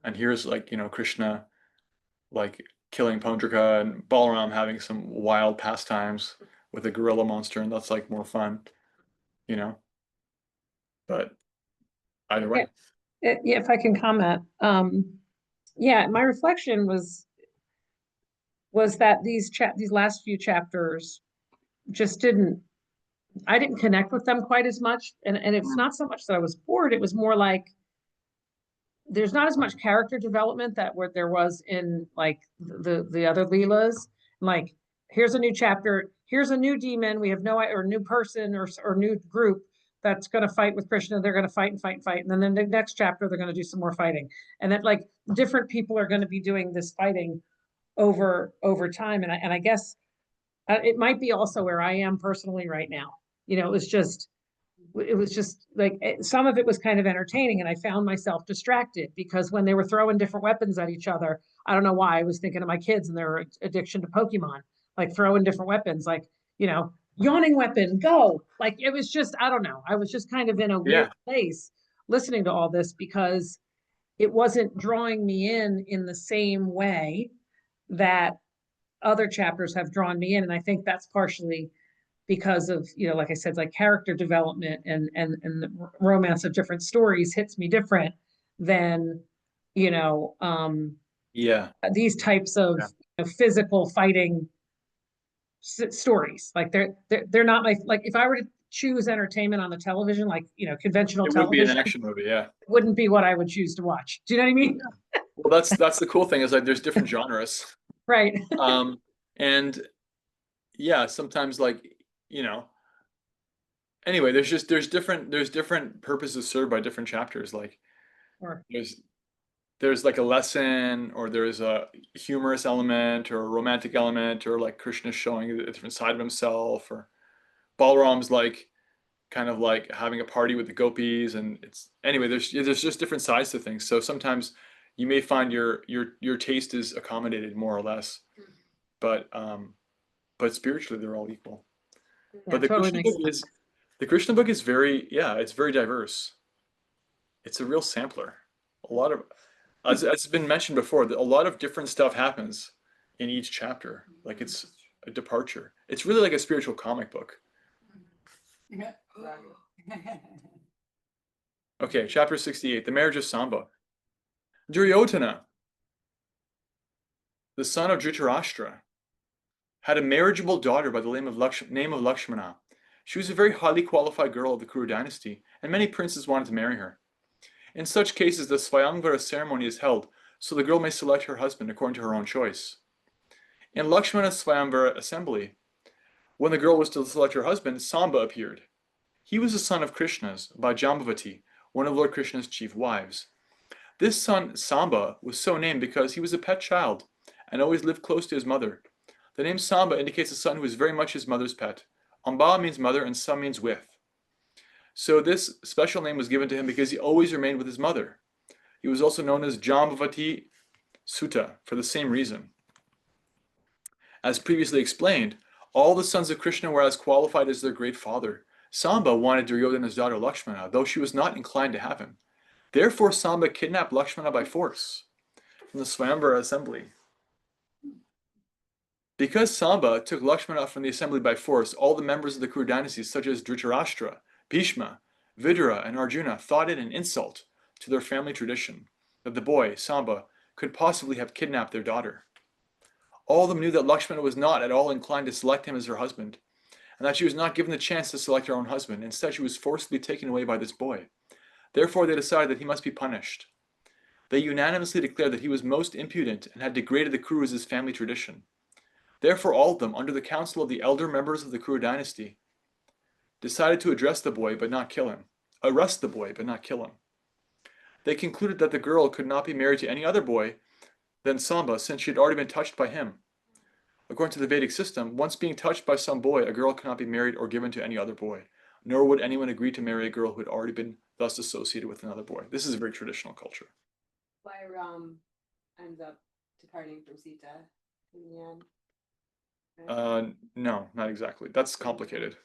Speaker 1: And here's like, you know, Krishna like killing Pondrika and Balaram having some wild pastimes with a gorilla monster, and that's like more fun, you know. But either way.
Speaker 8: Yeah, if I can comment, yeah, my reflection was that these last few chapters just I didn't connect with them quite as much. And it's not so much that I was bored, it was more like there's not as much character development that where there was in like the other Leelas. Like, here's a new chapter, here's a new demon, we have no or new person or new group that's going to fight with Krishna. They're going to fight and fight and fight, and then the next chapter they're going to do some more fighting, and that like different people are going to be doing this fighting over time. And I guess it might be also where I am personally right now. You know, it was just like some of it was kind of entertaining, and I found myself distracted because when they were throwing different weapons at each other, I don't know why I was thinking of my kids and their addiction to Pokemon, like throwing different weapons, like, you know, yawning weapon, go. Like it was just, I don't know. I was just kind of in a weird place listening to all this because it wasn't drawing me in the same way that other chapters have drawn me in. And I think that's partially because of, you know, like I said, like character development and the romance of different stories hits me different than, you know,
Speaker 1: Yeah.
Speaker 8: these types of you know, physical fighting stories. Like they're not my, like if I were to choose entertainment on the television, like, you know, conventional
Speaker 1: It would be an
Speaker 8: television,
Speaker 1: action movie, yeah.
Speaker 8: it wouldn't be what I would choose to watch. Do you know what I mean?
Speaker 1: Well, that's the cool thing is like there's different genres.
Speaker 8: Right.
Speaker 1: And yeah, sometimes like, you know, anyway, there's different purposes served by different chapters. Like
Speaker 8: Or,
Speaker 1: there's like a lesson, or there's a humorous element or a romantic element, or like Krishna showing a different side of himself, or Balaram's like kind of like having a party with the gopis, and it's anyway, there's just different sides to things. So sometimes you may find your taste is accommodated more or less, but spiritually they're all equal.
Speaker 8: yeah,
Speaker 1: But the
Speaker 8: totally
Speaker 1: Krishna
Speaker 8: makes
Speaker 1: book
Speaker 8: sense.
Speaker 1: is very, yeah, it's very diverse. It's a real sampler. A lot of, as has been mentioned before, a lot of different stuff happens in each chapter. Like it's a departure. It's really like a spiritual comic book. Okay, chapter 68, the marriage of Samba. Duryodhana, the son of Dhritarashtra, had a marriageable daughter by the name of Lakshmana. She was a very highly qualified girl of the Kuru dynasty, and many princes wanted to marry her. In such cases, the Swayamvara ceremony is held, so the girl may select her husband according to her own choice. In Lakshmana's Swayamvara assembly, when the girl was to select her husband, Samba appeared. He was the son of Krishna's by Jambavati, one of Lord Krishna's chief wives. This son, Samba, was so named because he was a pet child and always lived close to his mother. The name Samba indicates a son who is very much his mother's pet. Amba means mother and Sam means with. So this special name was given to him because he always remained with his mother. He was also known as Jambavati Sutta for the same reason. As previously explained, all the sons of Krishna were as qualified as their great father. Samba wanted Duryodhana's daughter Lakshmana, though she was not inclined to have him. Therefore, Samba kidnapped Lakshmana by force from the Swayamvara assembly. Because Samba took Lakshmana from the assembly by force, all the members of the Kuru dynasty, such as Dhritarashtra, Bhishma, Vidura, and Arjuna, thought it an insult to their family tradition that the boy, Samba, could possibly have kidnapped their daughter. All of them knew that Lakshmana was not at all inclined to select him as her husband, and that she was not given the chance to select her own husband. Instead, she was forcibly taken away by this boy. Therefore, they decided that he must be punished. They unanimously declared that he was most impudent and had degraded the Kurus' family tradition. Therefore, all of them, under the counsel of the elder members of the Kuru dynasty, decided to arrest the boy but not kill him. They concluded that the girl could not be married to any other boy than Samba, since she had already been touched by him. According to the Vedic system, once being touched by some boy, a girl cannot be married or given to any other boy, nor would anyone agree to marry a girl who had already been thus associated with another boy. This is a very traditional culture.
Speaker 7: Why ends up departing from Sita. in the end.
Speaker 1: No, not exactly. That's complicated.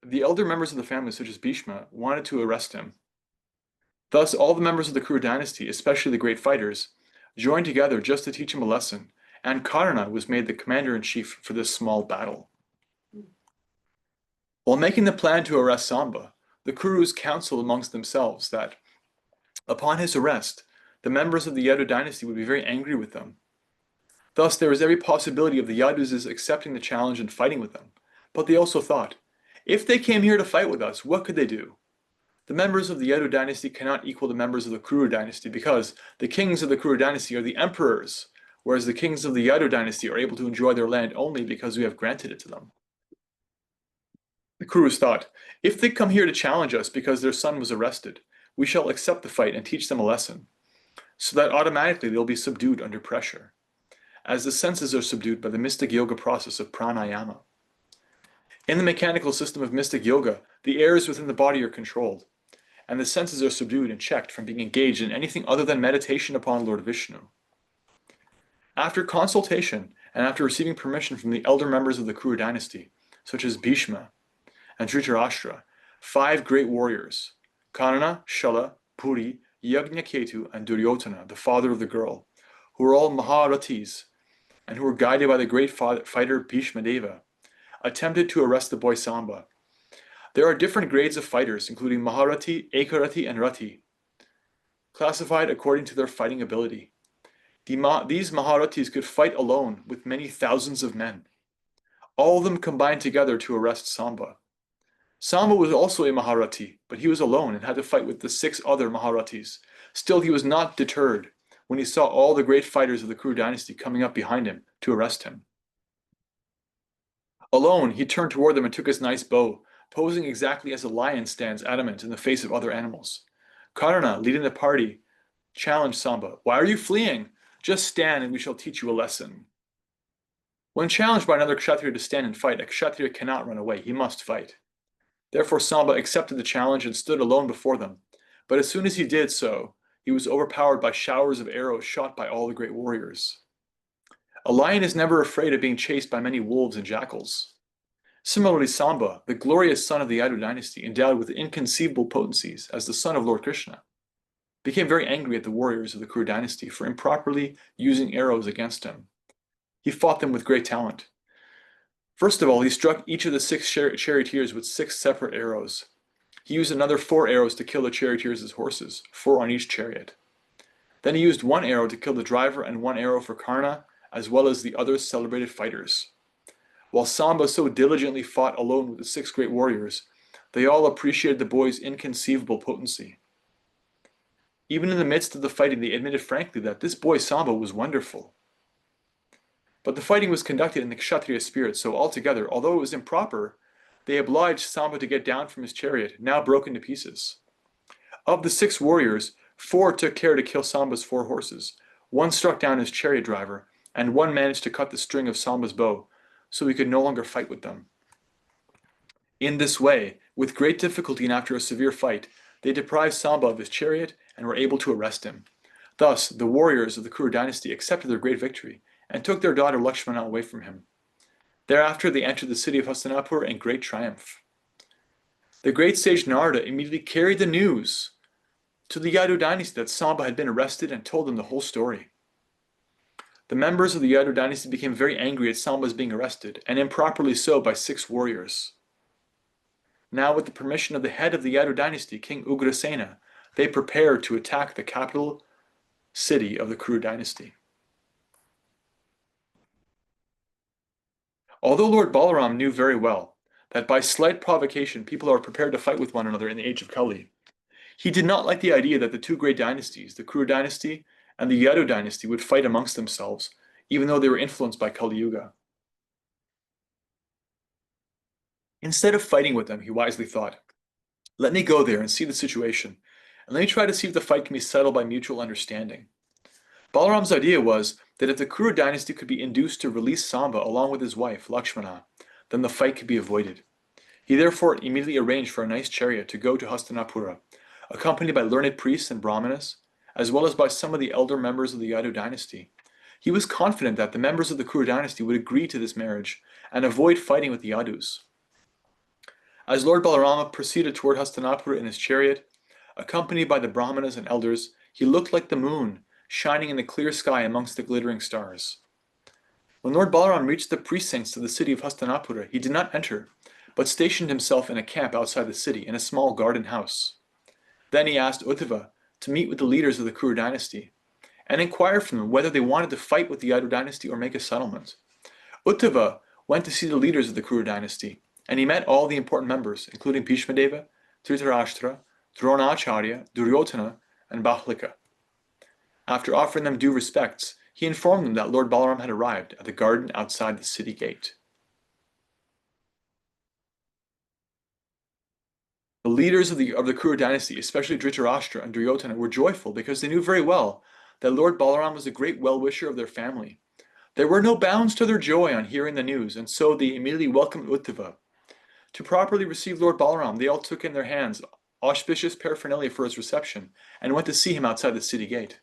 Speaker 1: The elder members of the family, such as Bhishma, wanted to arrest him. Thus, all the members of the Kuru dynasty, especially the great fighters, joined together just to teach him a lesson, and Karna was made the commander-in-chief for this small battle. While making the plan to arrest Samba, the Kurus counseled amongst themselves that, upon his arrest, the members of the Yadu dynasty would be very angry with them. Thus, there was every possibility of the Yadus accepting the challenge and fighting with them. But they also thought, if they came here to fight with us, what could they do? The members of the Yadu dynasty cannot equal the members of the Kuru dynasty because the kings of the Kuru dynasty are the emperors, whereas the kings of the Yadu dynasty are able to enjoy their land only because we have granted it to them. The Kurus thought, if they come here to challenge us because their son was arrested, we shall accept the fight and teach them a lesson, so that automatically they'll be subdued under pressure, as the senses are subdued by the mystic yoga process of pranayama. In the mechanical system of mystic yoga, the airs within the body are controlled, and the senses are subdued and checked from being engaged in anything other than meditation upon Lord Vishnu. After consultation, and after receiving permission from the elder members of the Kuru dynasty, such as Bhishma and Dhritarashtra, 5 great warriors, Karna, Shala, Puri, Yajnaketu, and Duryodhana, the father of the girl, who were all Maharathis, and who were guided by the great fighter Bhishma Deva, attempted to arrest the boy Samba. There are different grades of fighters, including Maharathi, Ekarathi, and Rathi, classified according to their fighting ability. These Maharathis could fight alone with many thousands of men. All of them combined together to arrest Samba. Samba was also a Maharathi, but he was alone and had to fight with the 6 other Maharathis. Still, he was not deterred when he saw all the great fighters of the Kuru dynasty coming up behind him to arrest him. Alone, he turned toward them and took his nice bow, posing exactly as a lion stands adamant in the face of other animals. Karna, leading the party, challenged Samba, "Why are you fleeing? Just stand and we shall teach you a lesson." When challenged by another Kshatriya to stand and fight, a Kshatriya cannot run away, he must fight. Therefore Samba accepted the challenge and stood alone before them. But as soon as he did so, he was overpowered by showers of arrows shot by all the great warriors. A lion is never afraid of being chased by many wolves and jackals. Similarly, Samba, the glorious son of the Yadu dynasty, endowed with inconceivable potencies as the son of Lord Krishna, became very angry at the warriors of the Kuru dynasty for improperly using arrows against him. He fought them with great talent. First of all, he struck each of the 6 charioteers with 6 separate arrows. He used another 4 arrows to kill the charioteers as horses, 4 on each chariot. Then he used 1 arrow to kill the driver and 1 arrow for Karna, as well as the other celebrated fighters. While Samba so diligently fought alone with the 6 great warriors, they all appreciated the boy's inconceivable potency. Even in the midst of the fighting, they admitted frankly that this boy Samba was wonderful. But the fighting was conducted in the Kshatriya spirit, so altogether, although it was improper, they obliged Samba to get down from his chariot, now broken to pieces. Of the 6 warriors, 4 took care to kill Samba's 4 horses, 1 struck down his chariot driver, and 1 managed to cut the string of Samba's bow, so he could no longer fight with them. In this way, with great difficulty and after a severe fight, they deprived Samba of his chariot and were able to arrest him. Thus, the warriors of the Kuru dynasty accepted their great victory and took their daughter Lakshmana away from him. Thereafter, they entered the city of Hastinapur in great triumph. The great sage Narada immediately carried the news to the Yadu dynasty that Samba had been arrested and told them the whole story. The members of the Yadu dynasty became very angry at Samba's being arrested, and improperly so by 6 warriors. Now, with the permission of the head of the Yadu dynasty, King Ugrasena, they prepared to attack the capital city of the Kuru dynasty. Although Lord Balaram knew very well that by slight provocation people are prepared to fight with one another in the age of Kali, he did not like the idea that the 2 great dynasties, the Kuru dynasty and the Yadu dynasty, would fight amongst themselves, even though they were influenced by Kali Yuga. Instead of fighting with them, he wisely thought, let me go there and see the situation, and let me try to see if the fight can be settled by mutual understanding. Balaram's idea was that if the Kuru dynasty could be induced to release Samba along with his wife, Lakshmana, then the fight could be avoided. He therefore immediately arranged for a nice chariot to go to Hastinapura, accompanied by learned priests and brahmanas, as well as by some of the elder members of the Yadu dynasty. He was confident that the members of the Kuru dynasty would agree to this marriage and avoid fighting with the Yadus. As Lord Balarama proceeded toward Hastinapura in his chariot, accompanied by the Brahmanas and elders, he looked like the moon, shining in the clear sky amongst the glittering stars. When Lord Balaram reached the precincts of the city of Hastinapura, he did not enter, but stationed himself in a camp outside the city in a small garden house. Then he asked Uddhava to meet with the leaders of the Kuru dynasty and inquire from them whether they wanted to fight with the Yadu dynasty or make a settlement. Uddhava went to see the leaders of the Kuru dynasty, and he met all the important members, including Bhishmadeva, Dhritarashtra, Dronacharya, Duryodhana, and Bahlika. After offering them due respects, he informed them that Lord Balaram had arrived at the garden outside the city gate. The leaders of the Kuru dynasty, especially Dhritarashtra and Duryodhana, were joyful because they knew very well that Lord Balaram was a great well-wisher of their family. There were no bounds to their joy on hearing the news, and so they immediately welcomed Uddhava. To properly receive Lord Balaram, they all took in their hands auspicious paraphernalia for his reception and went to see him outside the city gate.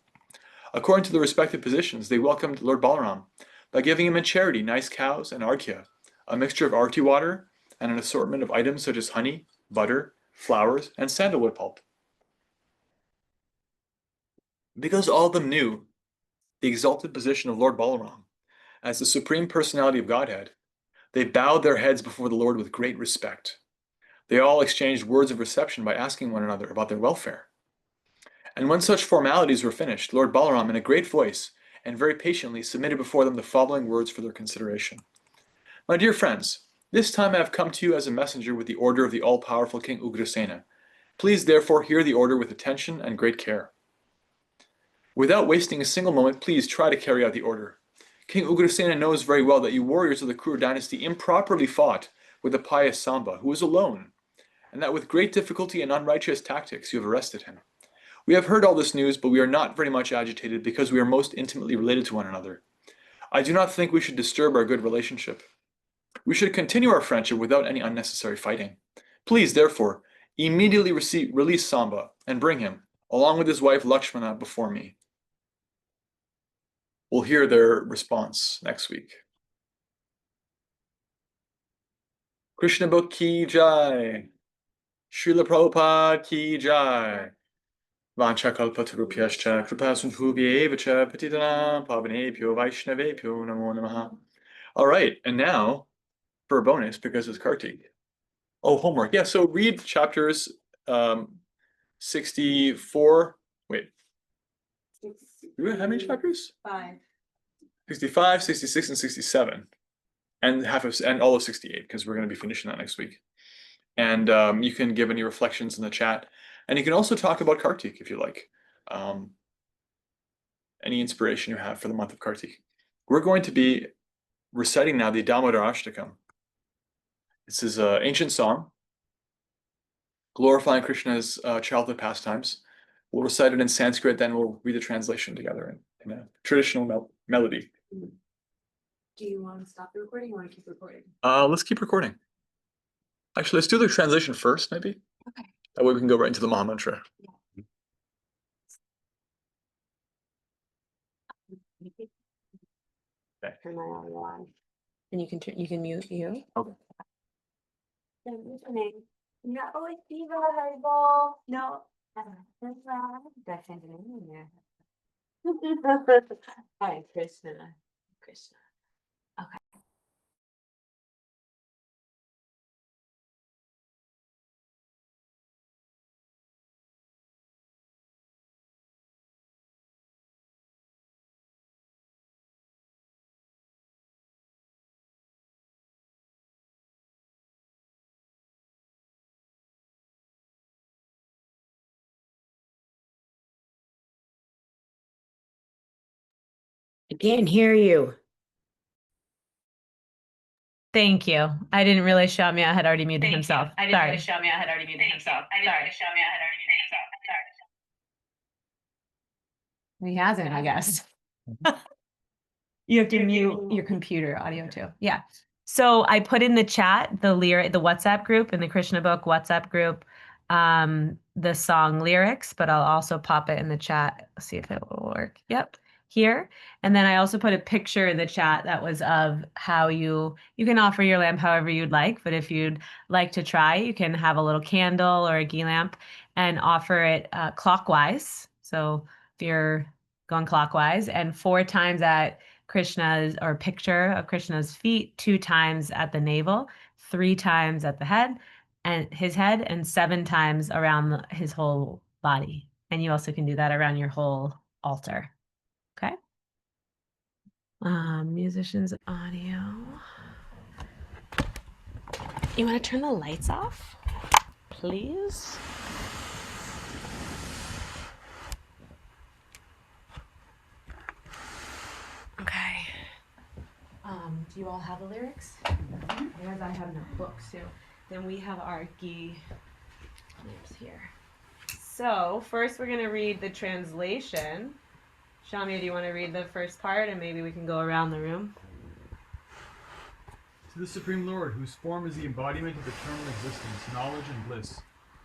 Speaker 1: According to their respective positions, they welcomed Lord Balaram by giving him in charity nice cows and arghya, a mixture of arti water and an assortment of items such as honey, butter, flowers, and sandalwood pulp. Because all of them knew the exalted position of Lord Balaram as the Supreme Personality of Godhead, they bowed their heads before the Lord with great respect. They all exchanged words of reception by asking one another about their welfare. And when such formalities were finished, Lord Balaram, in a great voice and very patiently, submitted before them the following words for their consideration. My dear friends, this time I have come to you as a messenger with the order of the all-powerful King Ugrasena. Please therefore hear the order with attention and great care. Without wasting a single moment, please try to carry out the order. King Ugrasena knows very well that you warriors of the Kuru dynasty improperly fought with the pious Samba, who was alone, and that with great difficulty and unrighteous tactics you have arrested him. We have heard all this news, but we are not very much agitated because we are most intimately related to one another. I do not think we should disturb our good relationship. We should continue our friendship without any unnecessary fighting. Please, therefore, immediately release Samba and bring him, along with his wife Lakshmana, before me. We'll hear their response next week. Krishna Book Ki Jai. Srila Prabhupada Ki Jai. Vanchakalpatarupyascha kripasundhubhyevacha patitanam pavanebhyo vaishnavebhyo namo namaha. All right, and now for a bonus because it's Kartik. Oh, homework. Yeah, so read chapters 64. Wait. How many chapters?
Speaker 7: 5.
Speaker 1: 65, 66, and 67. And all of 68, because we're going to be finishing that next week. And you can give any reflections in the chat. And you can also talk about Kartik if you like. Any inspiration you have for the month of Kartik. We're going to be reciting now the Damodar Ashtakam. This is an ancient song glorifying Krishna's childhood pastimes. We'll recite it in Sanskrit, then we'll read the translation together in a traditional melody.
Speaker 7: Do you want to stop the recording or you want to keep recording?
Speaker 1: Let's keep recording. Actually, let's do the translation first, maybe.
Speaker 7: Okay.
Speaker 1: That way we can go right into the Maha Mantra.
Speaker 7: Yeah.
Speaker 1: Okay.
Speaker 7: Turn my audio on. And you can mute you.
Speaker 1: Okay.
Speaker 7: Listening. No, no. Hi, Krishna. Krishna. Okay.
Speaker 6: I can't hear you.
Speaker 2: Thank you. I didn't realize Shamya had already muted himself. Sorry. He hasn't, I guess. You have to mute your computer audio too. Yeah. So I put in the chat the WhatsApp group in the Krishna Book WhatsApp group, the song lyrics, but I'll also pop it in the chat. See if it will work. Yep. here. And then I also put a picture in the chat that was of how you can offer your lamp however you'd like, but if you'd like to try, you can have a little candle or a ghee lamp and offer it clockwise. So if you're going clockwise, and 4 times at Krishna's, or picture of Krishna's feet, 2 times at the navel, 3 times at the head and his head, and 7 times around his whole body. And you also can do that around your whole altar. Okay. Musicians audio. You want to turn the lights off, please? Okay. Do you all have the lyrics? Otherwise, I have notebooks too. Then we have our ghee lamps here. So first, we're gonna read the translation. Shamia, do you want to read the first part, and maybe we can go around the room?
Speaker 1: To the Supreme Lord, whose form is the embodiment of eternal existence, knowledge, and bliss,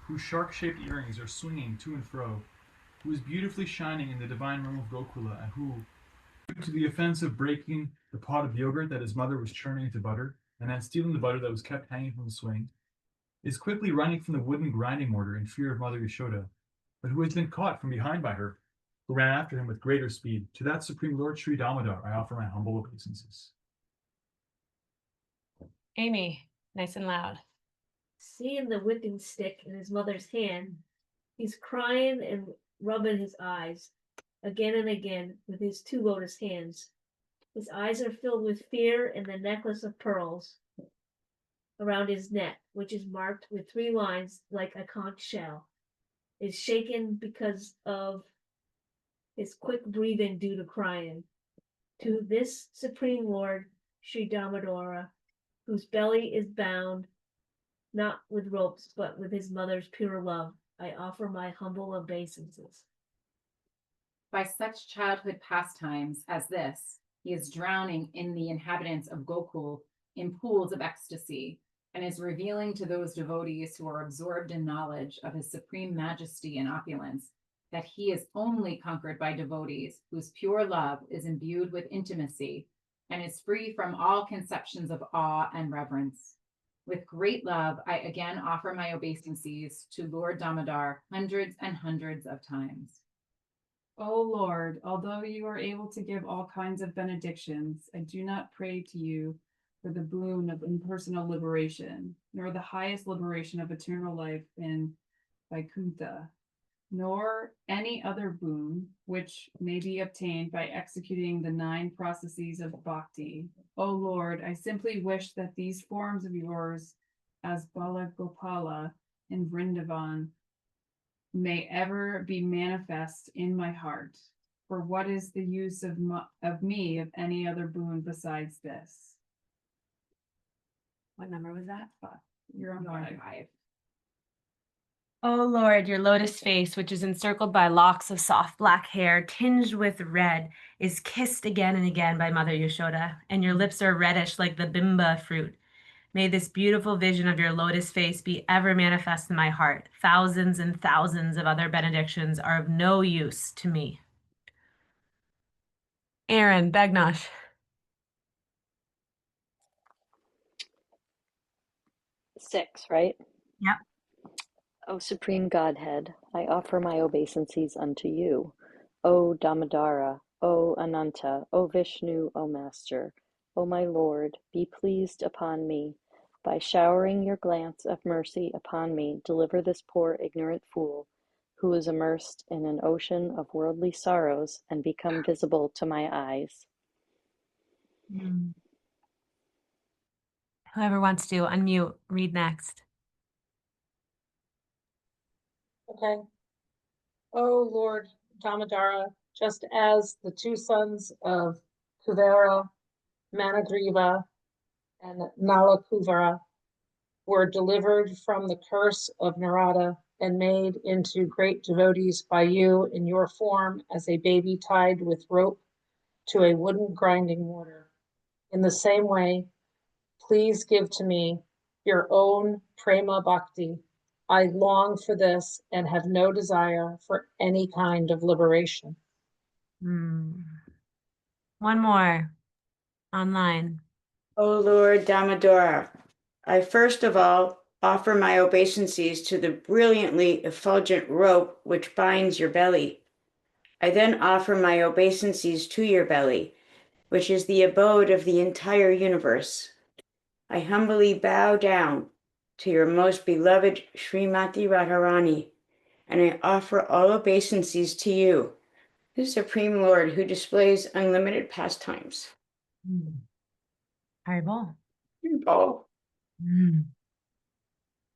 Speaker 1: whose shark-shaped earrings are swinging to and fro, who is beautifully shining in the divine room of Gokula, and who, to the offense of breaking the pot of yogurt that his mother was churning into butter, and then stealing the butter that was kept hanging from the swing, is quickly running from the wooden grinding mortar in fear of Mother Yashoda, but who has been caught from behind by her, who ran after him with greater speed. To that Supreme Lord Sri Damodar I offer my humble obeisances.
Speaker 2: Amy, nice and loud.
Speaker 10: Seeing the whipping stick in his mother's hand, he's crying and rubbing his eyes again and again with his 2 lotus hands. His eyes are filled with fear, and the necklace of pearls around his neck, which is marked with 3 lines like a conch shell, is shaken because of his quick breathing due to crying. To this Supreme Lord, Sri Damodara, whose belly is bound not with ropes, but with his mother's pure love, I offer my humble obeisances.
Speaker 3: By such childhood pastimes as this, he is drowning in the inhabitants of Gokul in pools of ecstasy, and is revealing to those devotees who are absorbed in knowledge of his supreme majesty and opulence that he is only conquered by devotees whose pure love is imbued with intimacy and is free from all conceptions of awe and reverence. With great love, I again offer my obeisances to Lord Damodar hundreds and hundreds of times.
Speaker 11: O Lord, although you are able to give all kinds of benedictions, I do not pray to you for the boon of impersonal liberation, nor the highest liberation of eternal life in Vaikuntha, nor any other boon which may be obtained by executing the 9 processes of bhakti. O Lord, I simply wish that these forms of yours as Bala Gopala in Vrindavan may ever be manifest in my heart. For what is the use of me of any other boon besides this?
Speaker 2: What number was that?
Speaker 11: You're on 5.
Speaker 2: O Lord, your lotus face, which is encircled by locks of soft black hair tinged with red, is kissed again and again by Mother Yashoda, and your lips are reddish like the bimba fruit. May this beautiful vision of your lotus face be ever manifest in my heart. Thousands and thousands of other benedictions are of no use to me. Aaron, Begnosh.
Speaker 12: Six, right?
Speaker 2: Yep.
Speaker 12: O Supreme Godhead, I offer my obeisances unto you. O Damodara, O Ananta, O Vishnu, O Master, O my Lord, be pleased upon me. By showering your glance of mercy upon me, deliver this poor ignorant fool, who is immersed in an ocean of worldly sorrows and become visible to my eyes.
Speaker 2: Whoever wants to unmute, read next.
Speaker 8: Okay. O Lord Damodara, just as the 2 sons of Kuvera, Managriva, and Nalakuvara were delivered from the curse of Narada and made into great devotees by you in your form as a baby tied with rope to a wooden grinding mortar. In the same way, please give to me your own prema bhakti. I long for this and have no desire for any kind of liberation.
Speaker 2: One more online.
Speaker 6: O Lord Damodara, I first of all offer my obeisances to the brilliantly effulgent rope which binds your belly. I then offer my obeisances to your belly, which is the abode of the entire universe. I humbly bow down to your most beloved Srimati Radharani, and I offer all obeisances to you, the Supreme Lord who displays unlimited pastimes.
Speaker 2: Haribol.
Speaker 6: Oh.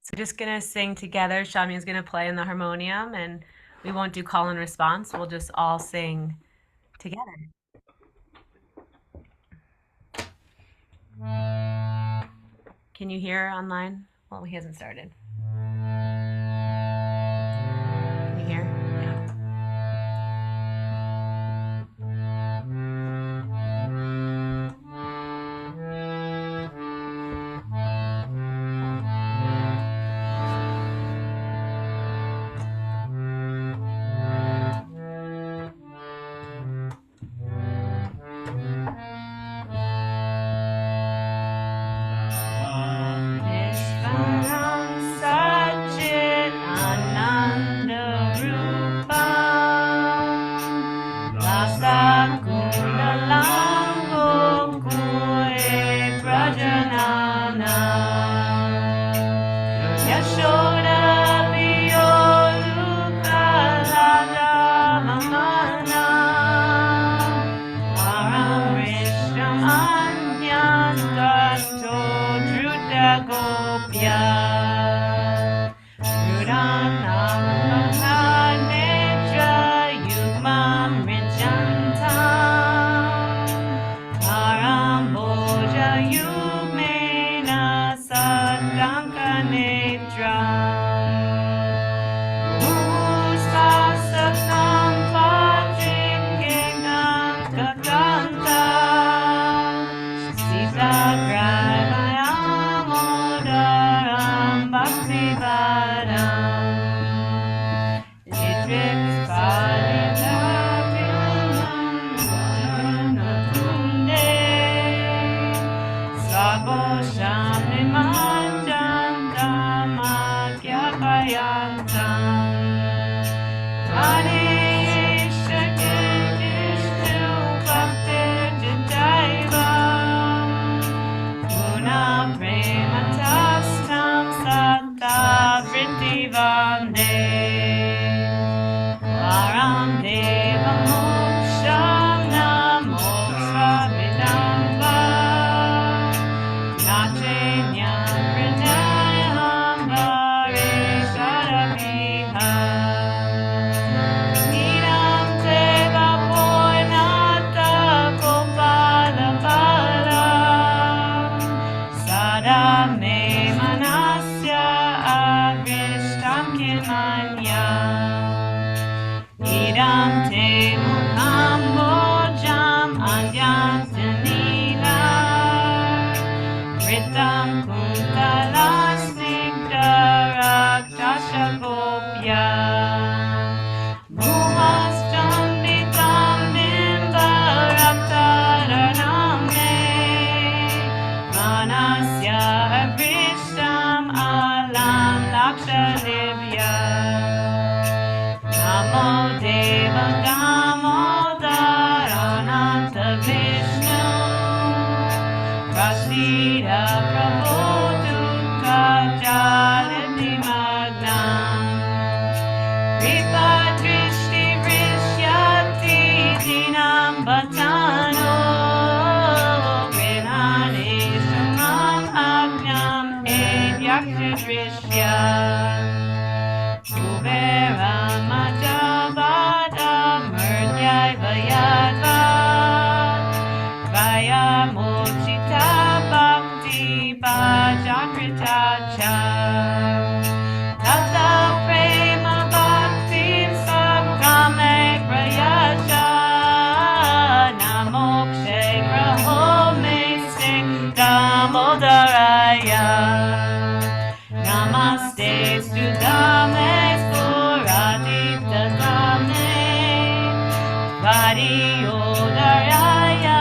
Speaker 2: So just gonna sing together. Shami's gonna play in the harmonium, and we won't do call and response. We'll just all sing together. Can you hear online? Well, he hasn't started. Can you hear? Yeah. Vario Daraya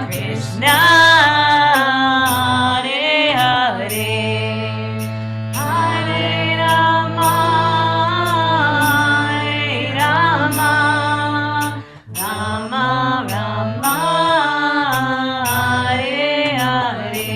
Speaker 2: Krishna, Hare Hare, Hare Rama, Hare Rama, Rama Rama, Hare Hare.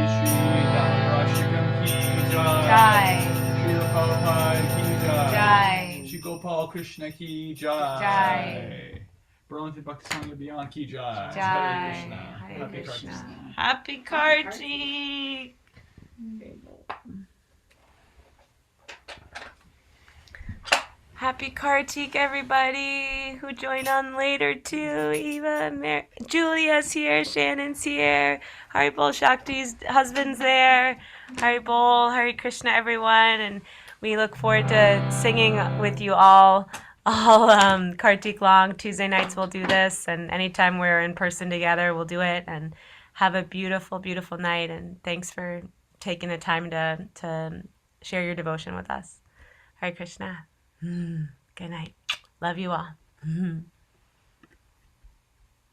Speaker 1: Shri Damarashikam ki jai.
Speaker 2: Jai.
Speaker 1: Srila Prabhupada ki jai.
Speaker 2: Jai.
Speaker 1: Shri Gopal Krishna ki jai.
Speaker 2: Jai.
Speaker 1: Burlington Bhakti Sangha Beyond ki jai.
Speaker 2: Jai.
Speaker 1: Hare Krishna.
Speaker 2: Hare
Speaker 1: Happy
Speaker 2: Krishna.
Speaker 1: Kartik.
Speaker 2: Happy Kartik. Happy Kartik, everybody who joined on later too. Eva, Julia's here, Shannon's here, Haribol Shakti's husband's there. Haribol, Hare Krishna, everyone, and we look forward to singing with you all Kartik long. Tuesday nights we'll do this, and anytime we're in person together, we'll do it. And have a beautiful, beautiful night. And thanks for taking the time to share your devotion with us. Hare Krishna. Good night. Love you all.